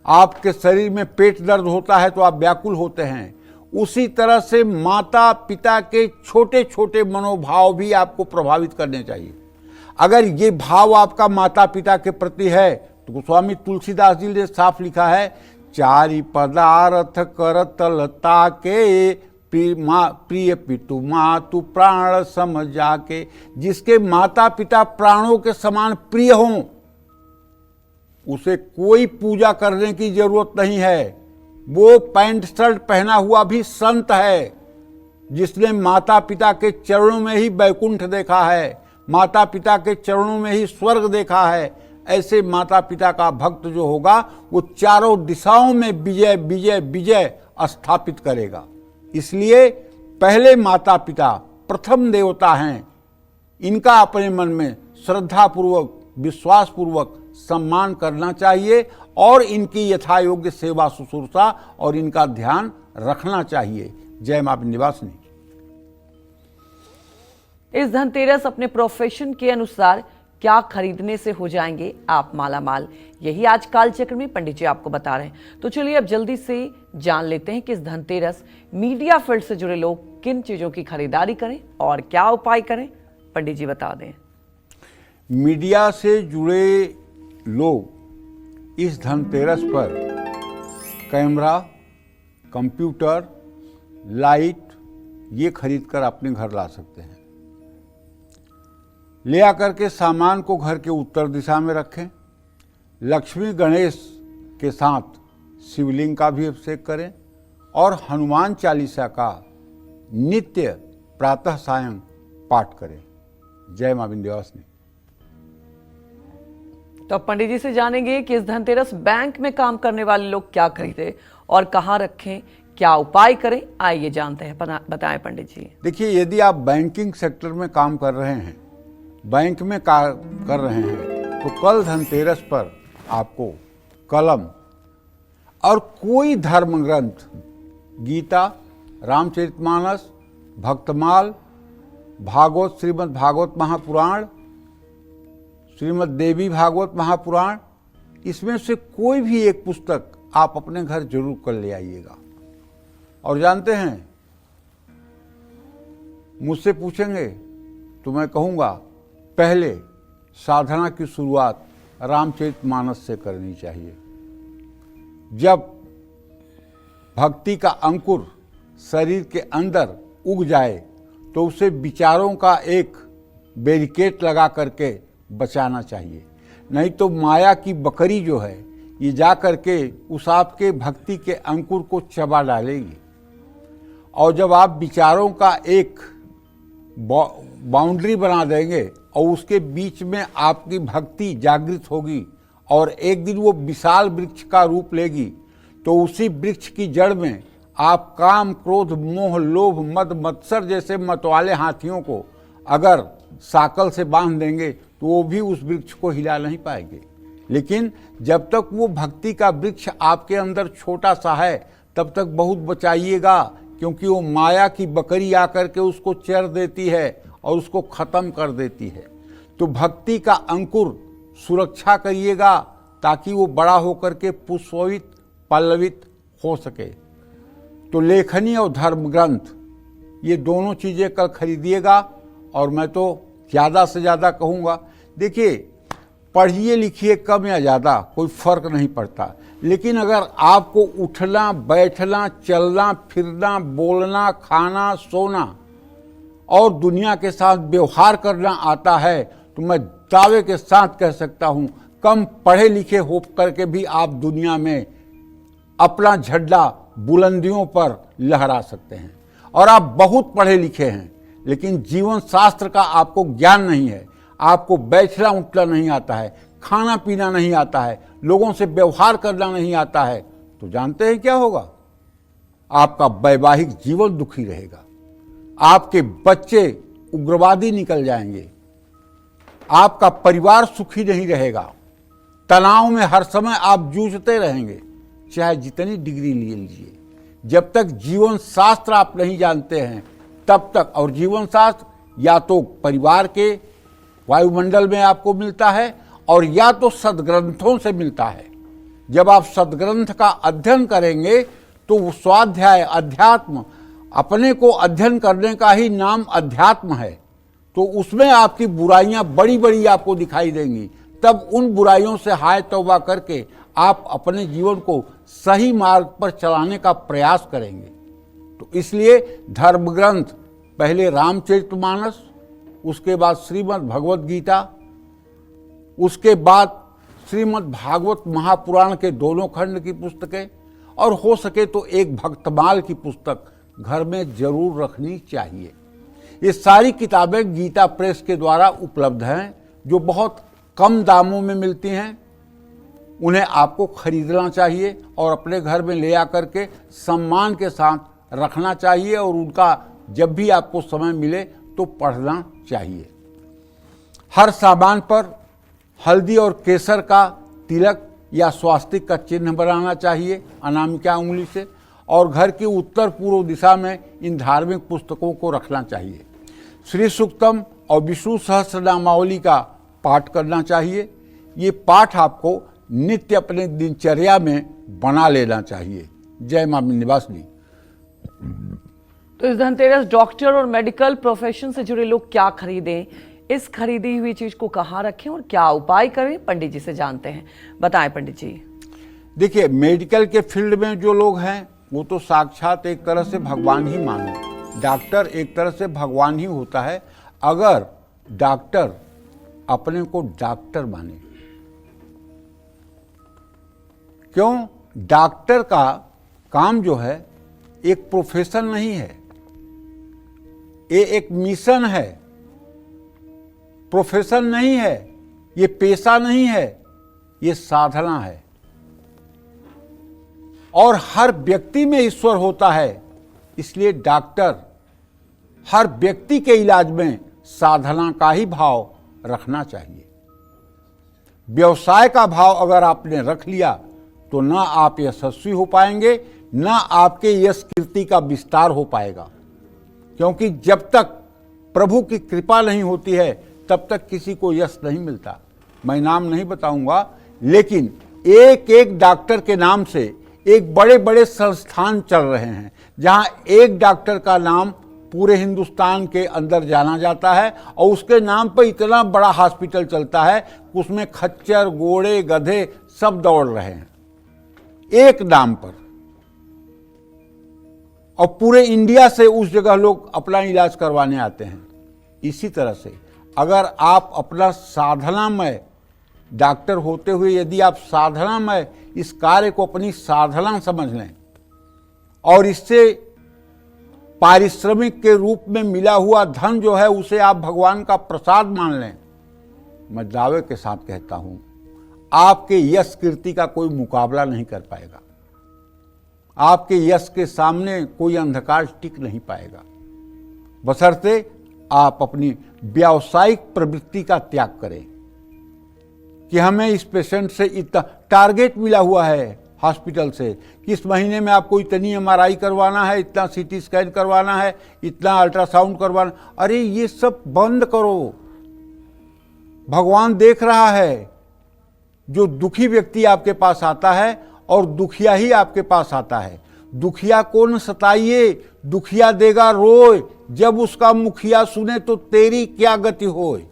आपके शरीर में पेट दर्द होता है तो आप व्याकुल होते हैं, उसी तरह से माता पिता के छोटे छोटे मनोभाव भी आपको प्रभावित करने चाहिए। अगर ये भाव आपका माता पिता के प्रति है तो गोस्वामी तुलसीदास जी ने साफ लिखा है, चारि पदार्थ करत लता के प्रिय पितु मातु प्राण सम जाके। जिसके माता पिता प्राणों के समान प्रिय हों उसे कोई पूजा करने की जरूरत नहीं है। वो पैंट शर्ट पहना हुआ भी संत है जिसने माता पिता के चरणों में ही वैकुंठ देखा है, माता पिता के चरणों में ही स्वर्ग देखा है। ऐसे माता पिता का भक्त जो होगा वो चारों दिशाओं में विजय विजय विजय स्थापित करेगा। इसलिए पहले माता पिता प्रथम देवता हैं, इनका अपने मन में श्रद्धा पूर्वक, विश्वास पूर्वक सम्मान करना चाहिए और इनकी यथा योग्य सेवा शुश्रूषा और इनका ध्यान रखना चाहिए। जय मां विंध्यवासिनी। इस धनतेरस अपने प्रोफेशन के अनुसार क्या खरीदने से हो जाएंगे आप मालामाल, यही आज कालचक्र में पंडित जी आपको बता रहे हैं। तो चलिए अब जल्दी से जान लेते हैं कि इस धनतेरस मीडिया फील्ड से जुड़े लोग किन चीजों की खरीदारी करें और क्या उपाय करें, पंडित जी बता दें। मीडिया से जुड़े लोग इस धनतेरस पर कैमरा, कंप्यूटर, लाइट ये खरीद कर अपने घर ला सकते हैं। ले आकर के सामान को घर के उत्तर दिशा में रखें। लक्ष्मी गणेश के साथ शिवलिंग का भी अभिषेक करें और हनुमान चालीसा का नित्य प्रातः सायं पाठ करें। जय मां विंध्यवासिनी। तो अब पंडित जी से जानेंगे कि इस धनतेरस बैंक में काम करने वाले लोग क्या खरीदें और कहां रखें, क्या उपाय करें, आइए जानते हैं। बताएं पंडित जी। देखिए, यदि आप बैंकिंग सेक्टर में काम कर रहे हैं, बैंक में काम कर रहे हैं, तो कल धनतेरस पर आपको कलम और कोई धर्म ग्रंथ, गीता, रामचरितमानस, भक्तमाल, भागवत, श्रीमद् भागवत महापुराण, श्रीमद् देवी भागवत महापुराण, इसमें से कोई भी एक पुस्तक आप अपने घर जरूर कर ले आइएगा। और जानते हैं, मुझसे पूछेंगे तो मैं कहूँगा पहले साधना की शुरुआत रामचरितमानस से करनी चाहिए। जब भक्ति का अंकुर शरीर के अंदर उग जाए तो उसे विचारों का एक बैरिकेड लगा करके बचाना चाहिए, नहीं तो माया की बकरी जो है ये जा करके उस आपके भक्ति के अंकुर को चबा डालेगी। और जब आप विचारों का एक बाउंड्री बना देंगे और उसके बीच में आपकी भक्ति जागृत होगी और एक दिन वो विशाल वृक्ष का रूप लेगी, तो उसी वृक्ष की जड़ में आप काम, क्रोध, मोह, लोभ, मद, मत्सर जैसे मतवाले हाथियों को अगर साकल से बांध देंगे तो वो भी उस वृक्ष को हिला नहीं पाएंगे। लेकिन जब तक वो भक्ति का वृक्ष आपके अंदर छोटा सा है तब तक बहुत बचाइएगा, क्योंकि वो माया की बकरी आकर के उसको चर देती है और उसको खत्म कर देती है। तो भक्ति का अंकुर सुरक्षा करिएगा ताकि वो बड़ा होकर के पुष्पित, पल्लवित हो सके। तो लेखनी और धर्म ग्रंथ ये दोनों चीज़ें कल खरीदिएगा। और मैं तो ज़्यादा से ज़्यादा कहूँगा, देखिए, पढ़िए लिखिए कम या ज़्यादा कोई फर्क नहीं पड़ता, लेकिन अगर आपको उठना, बैठना, चलना, फिरना, बोलना, खाना, सोना और दुनिया के साथ व्यवहार करना आता है तो मैं दावे के साथ कह सकता हूँ कम पढ़े लिखे हो करके भी आप दुनिया में अपना झंडा बुलंदियों पर लहरा सकते हैं। और आप बहुत पढ़े लिखे हैं लेकिन जीवन शास्त्र का आपको ज्ञान नहीं है, आपको बैठना उठना नहीं आता है, खाना पीना नहीं आता है, लोगों से व्यवहार करना नहीं आता है, तो जानते हैं क्या होगा? आपका वैवाहिक जीवन दुखी रहेगा, आपके बच्चे उग्रवादी निकल जाएंगे, आपका परिवार सुखी नहीं रहेगा, तनाव में हर समय आप जूझते रहेंगे, चाहे जितनी डिग्री ले लीजिए। जब तक जीवन शास्त्र आप नहीं जानते हैं तब तक, और जीवन शास्त्र या तो परिवार के वायुमंडल में आपको मिलता है और या तो सद्ग्रंथों से मिलता है। जब आप सद्ग्रंथ का अध्ययन करेंगे तो स्वाध्याय, अध्यात्म, अपने को अध्ययन करने का ही नाम अध्यात्म है, तो उसमें आपकी बुराइयां बड़ी बड़ी आपको दिखाई देंगी। तब उन बुराइयों से हाय तौबा करके आप अपने जीवन को सही मार्ग पर चलाने का प्रयास करेंगे। तो इसलिए धर्म ग्रंथ, पहले रामचरितमानस, उसके बाद श्रीमद् भगवत गीता, उसके बाद श्रीमद् भागवत महापुराण के दोनों खंड की पुस्तकें, और हो सके तो एक भक्तमाल की पुस्तक घर में जरूर रखनी चाहिए। ये सारी किताबें गीता प्रेस के द्वारा उपलब्ध हैं, जो बहुत कम दामों में मिलती हैं। उन्हें आपको खरीदना चाहिए और अपने घर में ले आकर के सम्मान के साथ रखना चाहिए, और उनका जब भी आपको समय मिले तो पढ़ना चाहिए। हर सामान पर हल्दी और केसर का तिलक या स्वास्तिक का चिन्ह बनाना चाहिए अनामिका उंगली से, और घर की उत्तर पूर्व दिशा में इन धार्मिक पुस्तकों को रखना चाहिए। श्री सूक्तम और विष्णु सहस्रनामावली का पाठ करना चाहिए। ये पाठ आपको नित्य अपने दिनचर्या में बना लेना चाहिए। जय मां विंध्यवासिनी। तो इस धनतेरस डॉक्टर और मेडिकल प्रोफेशन से जुड़े लोग क्या खरीदें, इस खरीदी हुई चीज को कहाँ रखें और क्या उपाय करें, पंडित जी से जानते हैं। बताएं पंडित जी। देखिए, मेडिकल के फील्ड में जो लोग हैं वो तो साक्षात एक तरह से भगवान ही मानो। डॉक्टर एक तरह से भगवान ही होता है अगर डॉक्टर अपने को डॉक्टर माने। क्यों? डॉक्टर का काम जो है एक प्रोफेशन नहीं है, ये एक मिशन है, प्रोफेशन नहीं है, ये पेशा नहीं है, ये साधना है। और हर व्यक्ति में ईश्वर होता है, इसलिए डॉक्टर हर व्यक्ति के इलाज में साधना का ही भाव रखना चाहिए। व्यवसाय का भाव अगर आपने रख लिया तो ना आप यशस्वी हो पाएंगे, ना आपके यश कीर्ति का विस्तार हो पाएगा। क्योंकि जब तक प्रभु की कृपा नहीं होती है तब तक किसी को यश नहीं मिलता। मैं नाम नहीं बताऊंगा, लेकिन एक एक डॉक्टर के नाम से एक बड़े बड़े संस्थान चल रहे हैं, जहां एक डॉक्टर का नाम पूरे हिंदुस्तान के अंदर जाना जाता है और उसके नाम पर इतना बड़ा हॉस्पिटल चलता है कि उसमें खच्चर, घोड़े, गधे सब दौड़ रहे हैं एक नाम पर, और पूरे इंडिया से उस जगह लोग अपना इलाज करवाने आते हैं। इसी तरह से अगर आप अपना साधनामय डॉक्टर होते हुए यदि आप साधनामय इस कार्य को अपनी साधना समझ लें और इससे पारिश्रमिक के रूप में मिला हुआ धन जो है उसे आप भगवान का प्रसाद मान लें, मैं दावे के साथ कहता हूं आपके यश कीर्ति का कोई मुकाबला नहीं कर पाएगा। आपके यश के सामने कोई अंधकार टिक नहीं पाएगा, बशर्ते आप अपनी व्यावसायिक प्रवृत्ति का त्याग करें कि हमें इस पेशेंट से इतना टारगेट मिला हुआ है हॉस्पिटल से कि इस महीने में आपको इतनी MRI करवाना है, इतना CT स्कैन करवाना है, इतना अल्ट्रासाउंड करवाना। अरे ये सब बंद करो। भगवान देख रहा है, जो दुखी व्यक्ति आपके पास आता है और दुखिया ही आपके पास आता है। दुखिया को न सताइए, दुखिया देगा रोए, जब उसका मुखिया सुने तो तेरी क्या गति होए।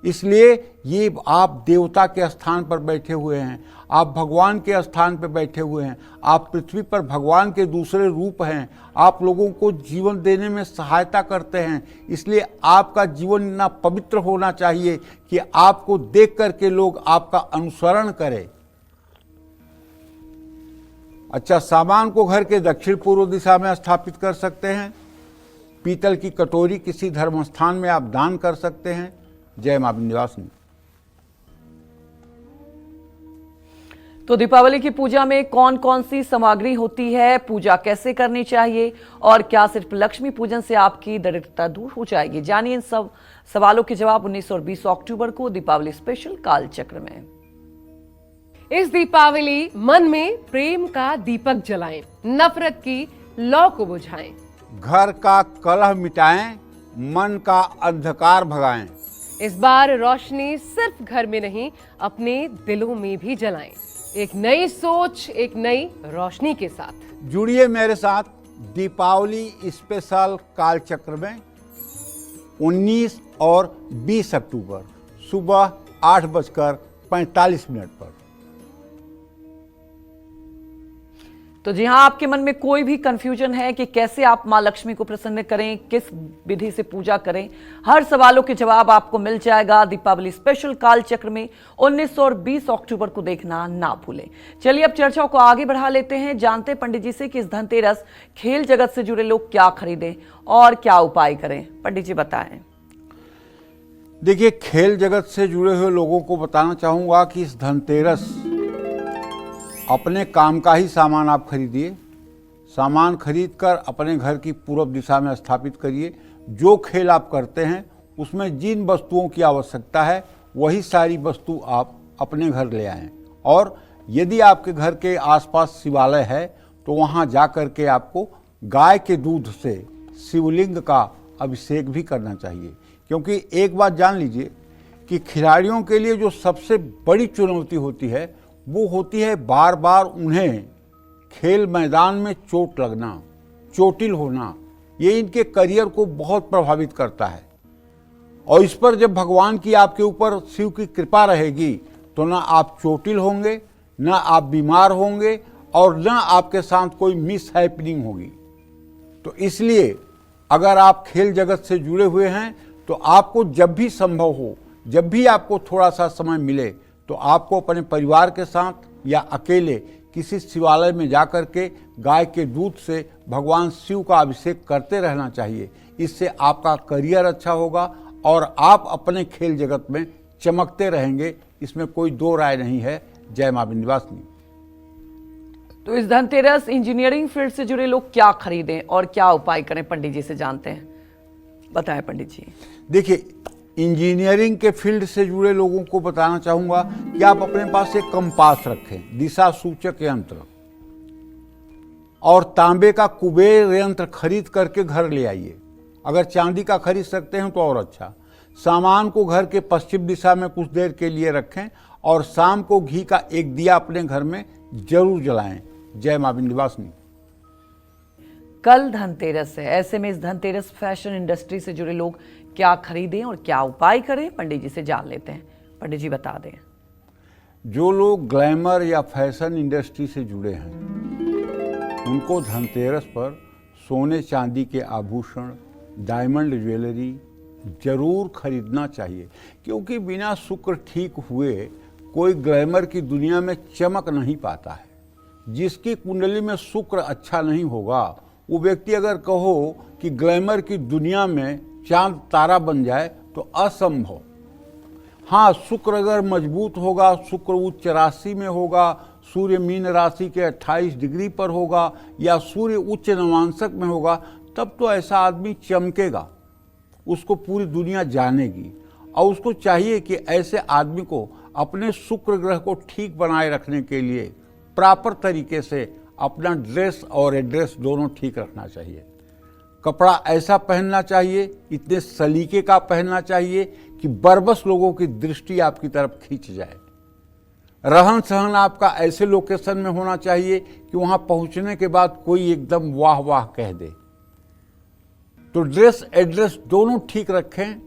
इसलिए ये आप देवता के स्थान पर बैठे हुए हैं, आप भगवान के स्थान पर बैठे हुए हैं, आप पृथ्वी पर भगवान के दूसरे रूप हैं, आप लोगों को जीवन देने में सहायता करते हैं। इसलिए आपका जीवन इतना पवित्र होना चाहिए कि आपको देख करके लोग आपका अनुसरण करें। अच्छा, सामान को घर के दक्षिण पूर्व दिशा में स्थापित कर सकते हैं। पीतल की कटोरी किसी धर्म स्थान में आप दान कर सकते हैं। जय मां विंध्यवासिनी। तो दीपावली की पूजा में कौन कौन सी सामग्री होती है, पूजा कैसे करनी चाहिए और क्या सिर्फ लक्ष्मी पूजन से आपकी दरिद्रता दूर हो जाएगी? जानिए इन सब सवालों के जवाब 19 और 20 अक्टूबर को दीपावली स्पेशल कालचक्र में। इस दीपावली मन में प्रेम का दीपक जलाएं, नफरत की लौ को बुझाएं। घर का कलह मिटाएं, मन का अंधकार भगाएं। इस बार रोशनी सिर्फ घर में नहीं, अपने दिलों में भी जलाएं। एक नई सोच, एक नई रोशनी के साथ जुड़िए मेरे साथ दीपावली स्पेशल कालचक्र में 19 और 20 अक्टूबर सुबह 8:45 पर। तो जी हाँ, आपके मन में कोई भी कंफ्यूजन है कि कैसे आप मां लक्ष्मी को प्रसन्न करें, किस विधि से पूजा करें, हर सवालों के जवाब आपको मिल जाएगा दीपावली स्पेशल कालचक्र में 19 और 20 अक्टूबर को देखना ना भूलें। चलिए अब चर्चा को आगे बढ़ा लेते हैं, जानते पंडित जी से कि इस धनतेरस खेल जगत से जुड़े लोग क्या खरीदें और क्या उपाय करें। पंडित जी बताएं। देखिए, खेल जगत से जुड़े हुए लोगों को बताना चाहूंगा कि इस धनतेरस अपने काम का ही सामान आप खरीदिए। सामान खरीद कर अपने घर की पूर्व दिशा में स्थापित करिए। जो खेल आप करते हैं उसमें जिन वस्तुओं की आवश्यकता है वही सारी वस्तु आप अपने घर ले आएं और यदि आपके घर के आसपास शिवालय है तो वहाँ जा कर के आपको गाय के दूध से शिवलिंग का अभिषेक भी करना चाहिए। क्योंकि एक बात जान लीजिए कि खिलाड़ियों के लिए जो सबसे बड़ी चुनौती होती है वो होती है बार बार उन्हें खेल मैदान में चोट लगना, चोटिल होना। ये इनके करियर को बहुत प्रभावित करता है और इस पर जब भगवान की आपके ऊपर शिव की कृपा रहेगी तो ना आप चोटिल होंगे, ना आप बीमार होंगे और ना आपके साथ कोई मिस हैपनिंग होगी। तो इसलिए अगर आप खेल जगत से जुड़े हुए हैं तो आपको जब भी संभव हो, जब भी आपको थोड़ा सा समय मिले तो आपको अपने परिवार के साथ या अकेले किसी शिवालय में जाकर के गाय के दूध से भगवान शिव का अभिषेक करते रहना चाहिए। इससे आपका करियर अच्छा होगा और आप अपने खेल जगत में चमकते रहेंगे, इसमें कोई दो राय नहीं है। जय मां विंध्यवासिनी। तो इस धनतेरस इंजीनियरिंग फील्ड से जुड़े लोग क्या खरीदें और क्या उपाय करें, पंडित जी से जानते हैं, बताएं पंडित जी। देखिए, इंजीनियरिंग के फील्ड से जुड़े लोगों को बताना चाहूंगा कि आप अपने पास एक कंपास रखें, दिशा सूचक यंत्र, और तांबे का कुबेर यंत्र खरीद करके घर ले आइए। अगर चांदी का खरीद सकते हैं तो और अच्छा। सामान को घर के पश्चिम दिशा में कुछ देर के लिए रखें और शाम को घी का एक दिया अपने घर में जरूर जलाएं। जय मां विंध्यवासिनी। कल धनतेरस है, ऐसे में इस धनतेरस फैशन इंडस्ट्री से जुड़े लोग क्या खरीदें और क्या उपाय करें, पंडित जी से जान लेते हैं। पंडित जी बता दें। जो लोग ग्लैमर या फैशन इंडस्ट्री से जुड़े हैं उनको धनतेरस पर सोने चांदी के आभूषण, डायमंड ज्वेलरी जरूर खरीदना चाहिए। क्योंकि बिना शुक्र ठीक हुए कोई ग्लैमर की दुनिया में चमक नहीं पाता है। जिसकी कुंडली में शुक्र अच्छा नहीं होगा वो व्यक्ति अगर कहो कि ग्लैमर की दुनिया में चांद तारा बन जाए तो असंभव। हाँ, शुक्र अगर मजबूत होगा, शुक्र उच्च राशि में होगा, सूर्य मीन राशि के 28 डिग्री पर होगा या सूर्य उच्च नवांशक में होगा, तब तो ऐसा आदमी चमकेगा, उसको पूरी दुनिया जानेगी। और उसको चाहिए कि ऐसे आदमी को अपने शुक्र ग्रह को ठीक बनाए रखने के लिए प्रॉपर तरीके से अपना ड्रेस और एड्रेस दोनों ठीक रखना चाहिए। कपड़ा ऐसा पहनना चाहिए, इतने सलीके का पहनना चाहिए कि बरबस लोगों की दृष्टि आपकी तरफ खींच जाए। रहन सहन आपका ऐसे लोकेशन में होना चाहिए कि वहां पहुंचने के बाद कोई एकदम वाह वाह कह दे। तो ड्रेस एड्रेस दोनों ठीक रखें।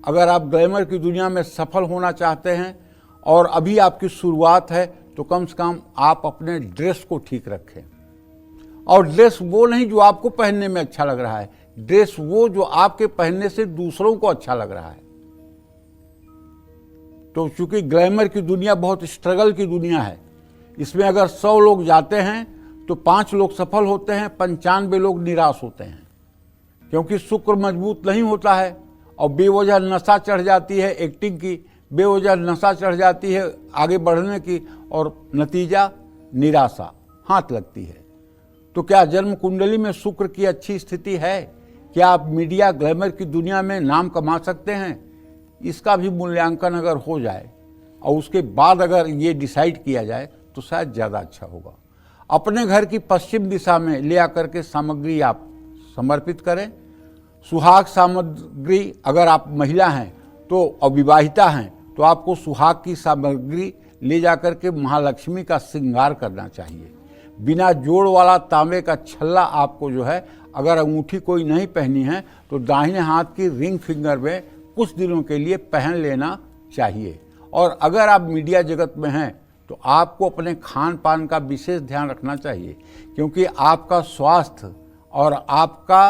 अगर आप ग्लैमर की दुनिया में सफल होना चाहते हैं और अभी आपकी शुरुआत है तो कम से कम आप अपने ड्रेस को ठीक रखें। और ड्रेस वो नहीं जो आपको पहनने में अच्छा लग रहा है, ड्रेस वो जो आपके पहनने से दूसरों को अच्छा लग रहा है। तो चूंकि ग्लैमर की दुनिया बहुत स्ट्रगल की दुनिया है, इसमें अगर 100 लोग जाते हैं तो 5 लोग सफल होते हैं, 95 लोग निराश होते हैं। क्योंकि शुक्र मजबूत नहीं होता है और बेवजह नशा चढ़ जाती है एक्टिंग की, बेवजह नशा चढ़ जाती है आगे बढ़ने की और नतीजा निराशा हाथ लगती है। तो क्या जन्म कुंडली में शुक्र की अच्छी स्थिति है? क्या आप मीडिया ग्लैमर की दुनिया में नाम कमा सकते हैं? इसका भी मूल्यांकन अगर हो जाए और उसके बाद अगर ये डिसाइड किया जाए तो शायद ज़्यादा अच्छा होगा। अपने घर की पश्चिम दिशा में ले आकर के सामग्री आप समर्पित करें। सुहाग सामग्री, अगर आप महिला हैं तो अविवाहिता हैं तो आपको सुहाग की सामग्री ले जाकर के महालक्ष्मी का श्रृंगार करना चाहिए। बिना जोड़ वाला तांबे का छल्ला आपको जो है, अगर अंगूठी कोई नहीं पहनी है तो दाहिने हाथ की रिंग फिंगर में कुछ दिनों के लिए पहन लेना चाहिए। और अगर आप मीडिया जगत में हैं तो आपको अपने खान पान का विशेष ध्यान रखना चाहिए। क्योंकि आपका स्वास्थ्य और आपका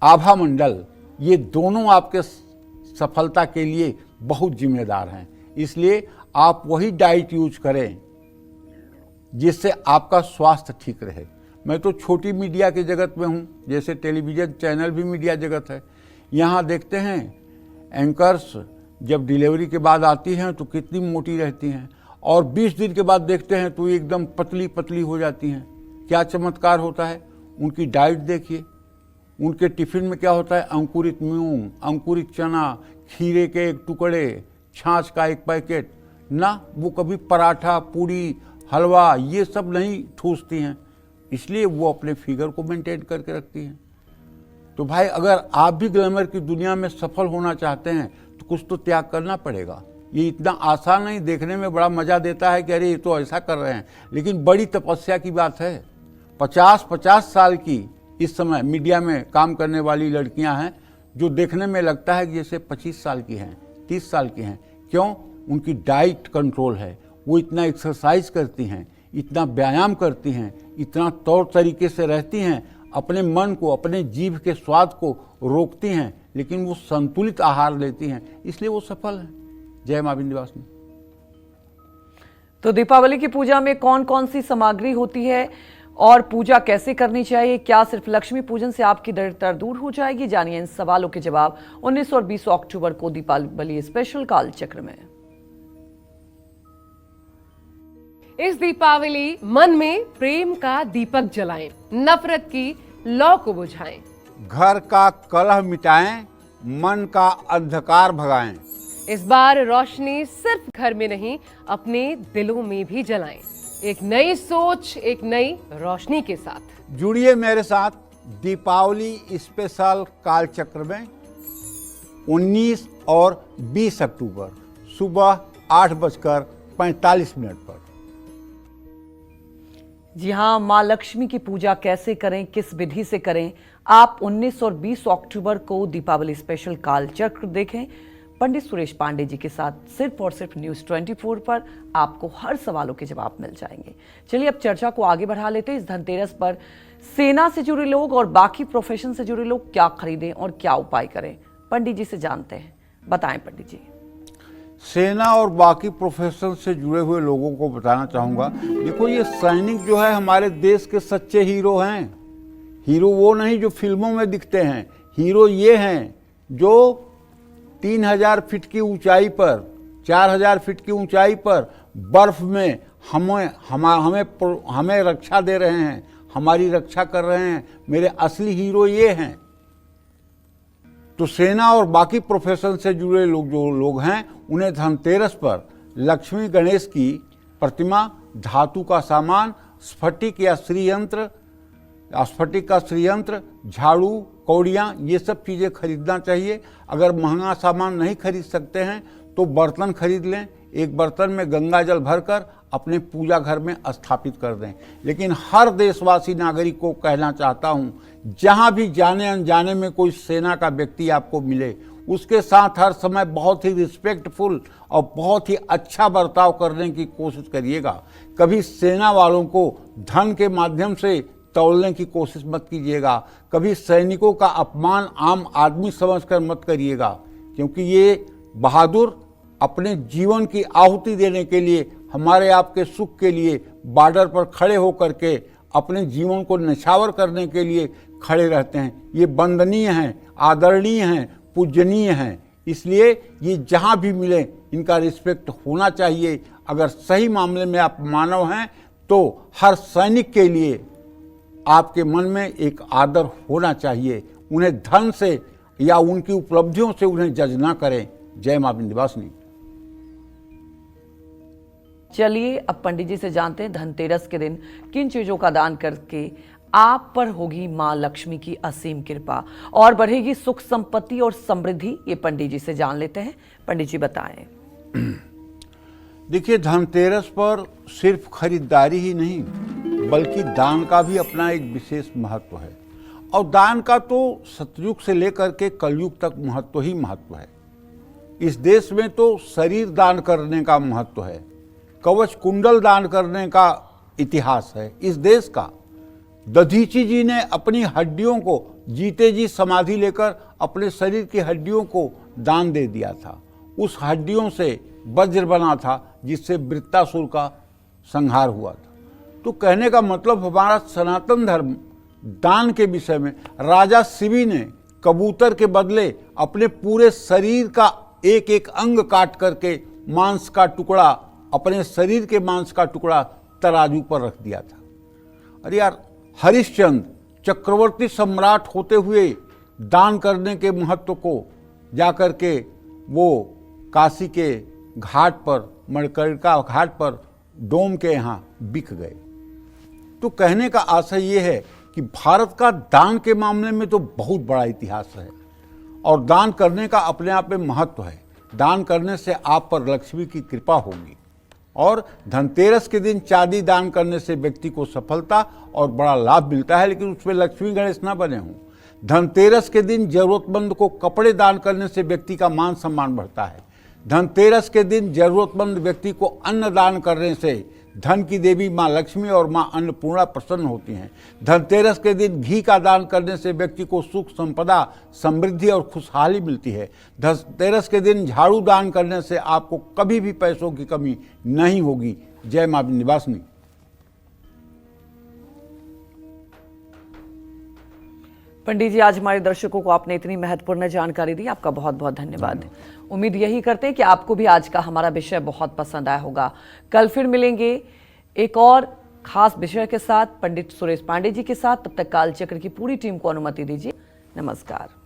आभा मंडल, ये दोनों आपके सफलता के लिए बहुत जिम्मेदार हैं। इसलिए आप वही डाइट यूज करें जिससे आपका स्वास्थ्य ठीक रहे। मैं तो छोटी मीडिया के जगत में हूँ, जैसे टेलीविज़न चैनल भी मीडिया जगत है। यहाँ देखते हैं एंकर्स जब डिलीवरी के बाद आती हैं तो कितनी मोटी रहती हैं और 20 दिन के बाद देखते हैं तो एकदम पतली पतली हो जाती हैं। क्या चमत्कार होता है? उनकी डाइट देखिए। उनके टिफिन में क्या होता है? अंकुरित मूंग, अंकुरित चना, खीरे के एक टुकड़े, छाछ का एक पैकेट। ना वो कभी पराठा, पूड़ी, हलवा ये सब नहीं ठूसती हैं, इसलिए वो अपने फिगर को मेंटेन करके रखती हैं। तो भाई अगर आप भी ग्लैमर की दुनिया में सफल होना चाहते हैं तो कुछ तो त्याग करना पड़ेगा। ये इतना आसान नहीं, देखने में बड़ा मजा देता है कि अरे ये तो ऐसा कर रहे हैं, लेकिन बड़ी तपस्या की बात है। 50-50 साल की इस समय मीडिया में काम करने वाली लड़कियां हैं जो देखने में लगता है कि जैसे 25 साल की हैं, 30 साल की हैं। क्यों? उनकी डाइट कंट्रोल है, वो इतना एक्सरसाइज करती हैं, इतना व्यायाम करती हैं, इतना तौर तरीके से रहती हैं, अपने मन को, अपने जीभ के स्वाद को रोकती हैं, लेकिन वो संतुलित आहार लेती हैं, इसलिए वो सफल हैं। जय मां विंध्यवासिनी। तो दीपावली की पूजा में कौन कौन सी सामग्री होती है और पूजा कैसे करनी चाहिए? क्या सिर्फ लक्ष्मी पूजन से आपकी दरिद्रता दूर हो जाएगी? जानिए इन सवालों के जवाब 19 और 20 अक्टूबर को दीपावली स्पेशल कालचक्र में। इस दीपावली मन में प्रेम का दीपक जलाएं, नफरत की लौ को बुझाएं। घर का कलह मिटाएं, मन का अंधकार भगाएं। इस बार रोशनी सिर्फ घर में नहीं, अपने दिलों में भी जलाएं। एक नई सोच, एक नई रोशनी के साथ जुड़िए मेरे साथ दीपावली स्पेशल कालचक्र में 19 और 20 अक्टूबर सुबह 8:45 पर। जी हाँ, मां लक्ष्मी की पूजा कैसे करें, किस विधि से करें, आप 19 और 20 अक्टूबर को दीपावली स्पेशल कालचक्र देखें पंडित सुरेश पांडे जी के साथ, सिर्फ और सिर्फ न्यूज़ 24 पर आपको हर सवालों के जवाब मिल जाएंगे। चलिए अब चर्चा को आगे बढ़ा लेते हैं। इस धनतेरस पर सेना से जुड़े लोग और बाकी प्रोफेशन से जुड़े लोग क्या खरीदें और क्या उपाय करें, पंडित जी से जानते हैं। बताएं पंडित जी। सेना और बाकी प्रोफेशन से जुड़े हुए लोगों को बताना चाहूँगा, देखो ये सैनिक जो है हमारे देश के सच्चे हीरो हैं। हीरो वो नहीं जो फिल्मों में दिखते हैं, हीरो ये हैं जो 3000 फीट की ऊंचाई पर, 4000 फीट की ऊंचाई पर बर्फ में हमें रक्षा दे रहे हैं, हमारी रक्षा कर रहे हैं। मेरे असली हीरो ये हैं। तो सेना और बाकी प्रोफेशन से जुड़े लोग जो लोग हैं उन्हें धनतेरस पर लक्ष्मी गणेश की प्रतिमा, धातु का सामान, स्फटिक का श्रीयंत्र, झाड़ू, कौड़ियाँ, ये सब चीज़ें खरीदना चाहिए। अगर महंगा सामान नहीं खरीद सकते हैं तो बर्तन खरीद लें। एक बर्तन में गंगा जल भरकर अपने पूजा घर में स्थापित कर दें। लेकिन हर देशवासी नागरिक को कहना चाहता हूँ, जहाँ भी जाने अनजाने में कोई सेना का व्यक्ति आपको मिले, उसके साथ हर समय बहुत ही रिस्पेक्टफुल और बहुत ही अच्छा बर्ताव करने की कोशिश करिएगा। कभी सेना वालों को धन के माध्यम से तौलने की कोशिश मत कीजिएगा। कभी सैनिकों का अपमान आम आदमी समझकर मत करिएगा, क्योंकि ये बहादुर अपने जीवन की आहुति देने के लिए, हमारे आपके सुख के लिए बॉर्डर पर खड़े होकर के अपने जीवन को न्यौछावर करने के लिए खड़े रहते हैं। ये वंदनीय हैं, आदरणीय हैं, पूजनीय हैं। इसलिए ये जहाँ भी मिले इनका रिस्पेक्ट होना चाहिए। अगर सही मामले में आप मानव हैं तो हर सैनिक के लिए आपके मन में एक आदर होना चाहिए। उन्हें धन से या उनकी उपलब्धियों से उन्हें जज ना करें। जय मां विंध्यवासिनी। चलिए अब पंडित जी से जानते हैं धनतेरस के दिन किन चीजों का दान करके आप पर होगी मां लक्ष्मी की असीम कृपा और बढ़ेगी सुख संपत्ति और समृद्धि। ये पंडित जी से जान लेते हैं। पंडित जी बताएं। देखिए, धनतेरस पर सिर्फ खरीदारी ही नहीं बल्कि दान का भी अपना एक विशेष महत्व है। और दान का तो सतयुग से लेकर के कलयुग तक महत्व ही महत्व है। इस देश में तो शरीर दान करने का महत्व है, कवच कुंडल दान करने का इतिहास है इस देश का। दधीची जी ने अपनी हड्डियों को जीते जी समाधि लेकर अपने शरीर की हड्डियों को दान दे दिया था। उस हड्डियों से वज्र बना था जिससे वृत्तासुर का संहार हुआ था। तो कहने का मतलब हमारा सनातन धर्म दान के विषय में, राजा शिवी ने कबूतर के बदले अपने पूरे शरीर का एक एक अंग काट करके मांस का टुकड़ा, अपने शरीर के मांस का टुकड़ा तराजू पर रख दिया था। अरे यार, हरिश्चंद्र चक्रवर्ती सम्राट होते हुए दान करने के महत्व को जाकर के वो काशी के घाट पर, मणिकर्णिका घाट पर डोम के यहाँ बिक गए। तो कहने का आशय ये है कि भारत का दान के मामले में तो बहुत बड़ा इतिहास है और दान करने का अपने आप में महत्व है। दान करने से आप पर लक्ष्मी की कृपा होगी और धनतेरस के दिन चांदी दान करने से व्यक्ति को सफलता और बड़ा लाभ मिलता है, लेकिन उसमें लक्ष्मी गणेश ना बने हों। धनतेरस के दिन जरूरतमंद को कपड़े दान करने से व्यक्ति का मान सम्मान बढ़ता है। धनतेरस के दिन जरूरतमंद व्यक्ति को अन्न दान करने से धन की देवी माँ लक्ष्मी और माँ अन्नपूर्णा प्रसन्न होती हैं। धनतेरस के दिन घी का दान करने से व्यक्ति को सुख, संपदा, समृद्धि और खुशहाली मिलती है। धनतेरस के दिन झाड़ू दान करने से आपको कभी भी पैसों की कमी नहीं होगी। जय माँ विंध्यवासिनी। पंडित जी, आज हमारे दर्शकों को आपने इतनी महत्वपूर्ण जानकारी दी, आपका बहुत बहुत धन्यवाद। उम्मीद यही करते हैं कि आपको भी आज का हमारा विषय बहुत पसंद आया होगा। कल फिर मिलेंगे एक और खास विषय के साथ, पंडित सुरेश पांडे जी के साथ। तब तक कालचक्र की पूरी टीम को अनुमति दीजिए। नमस्कार।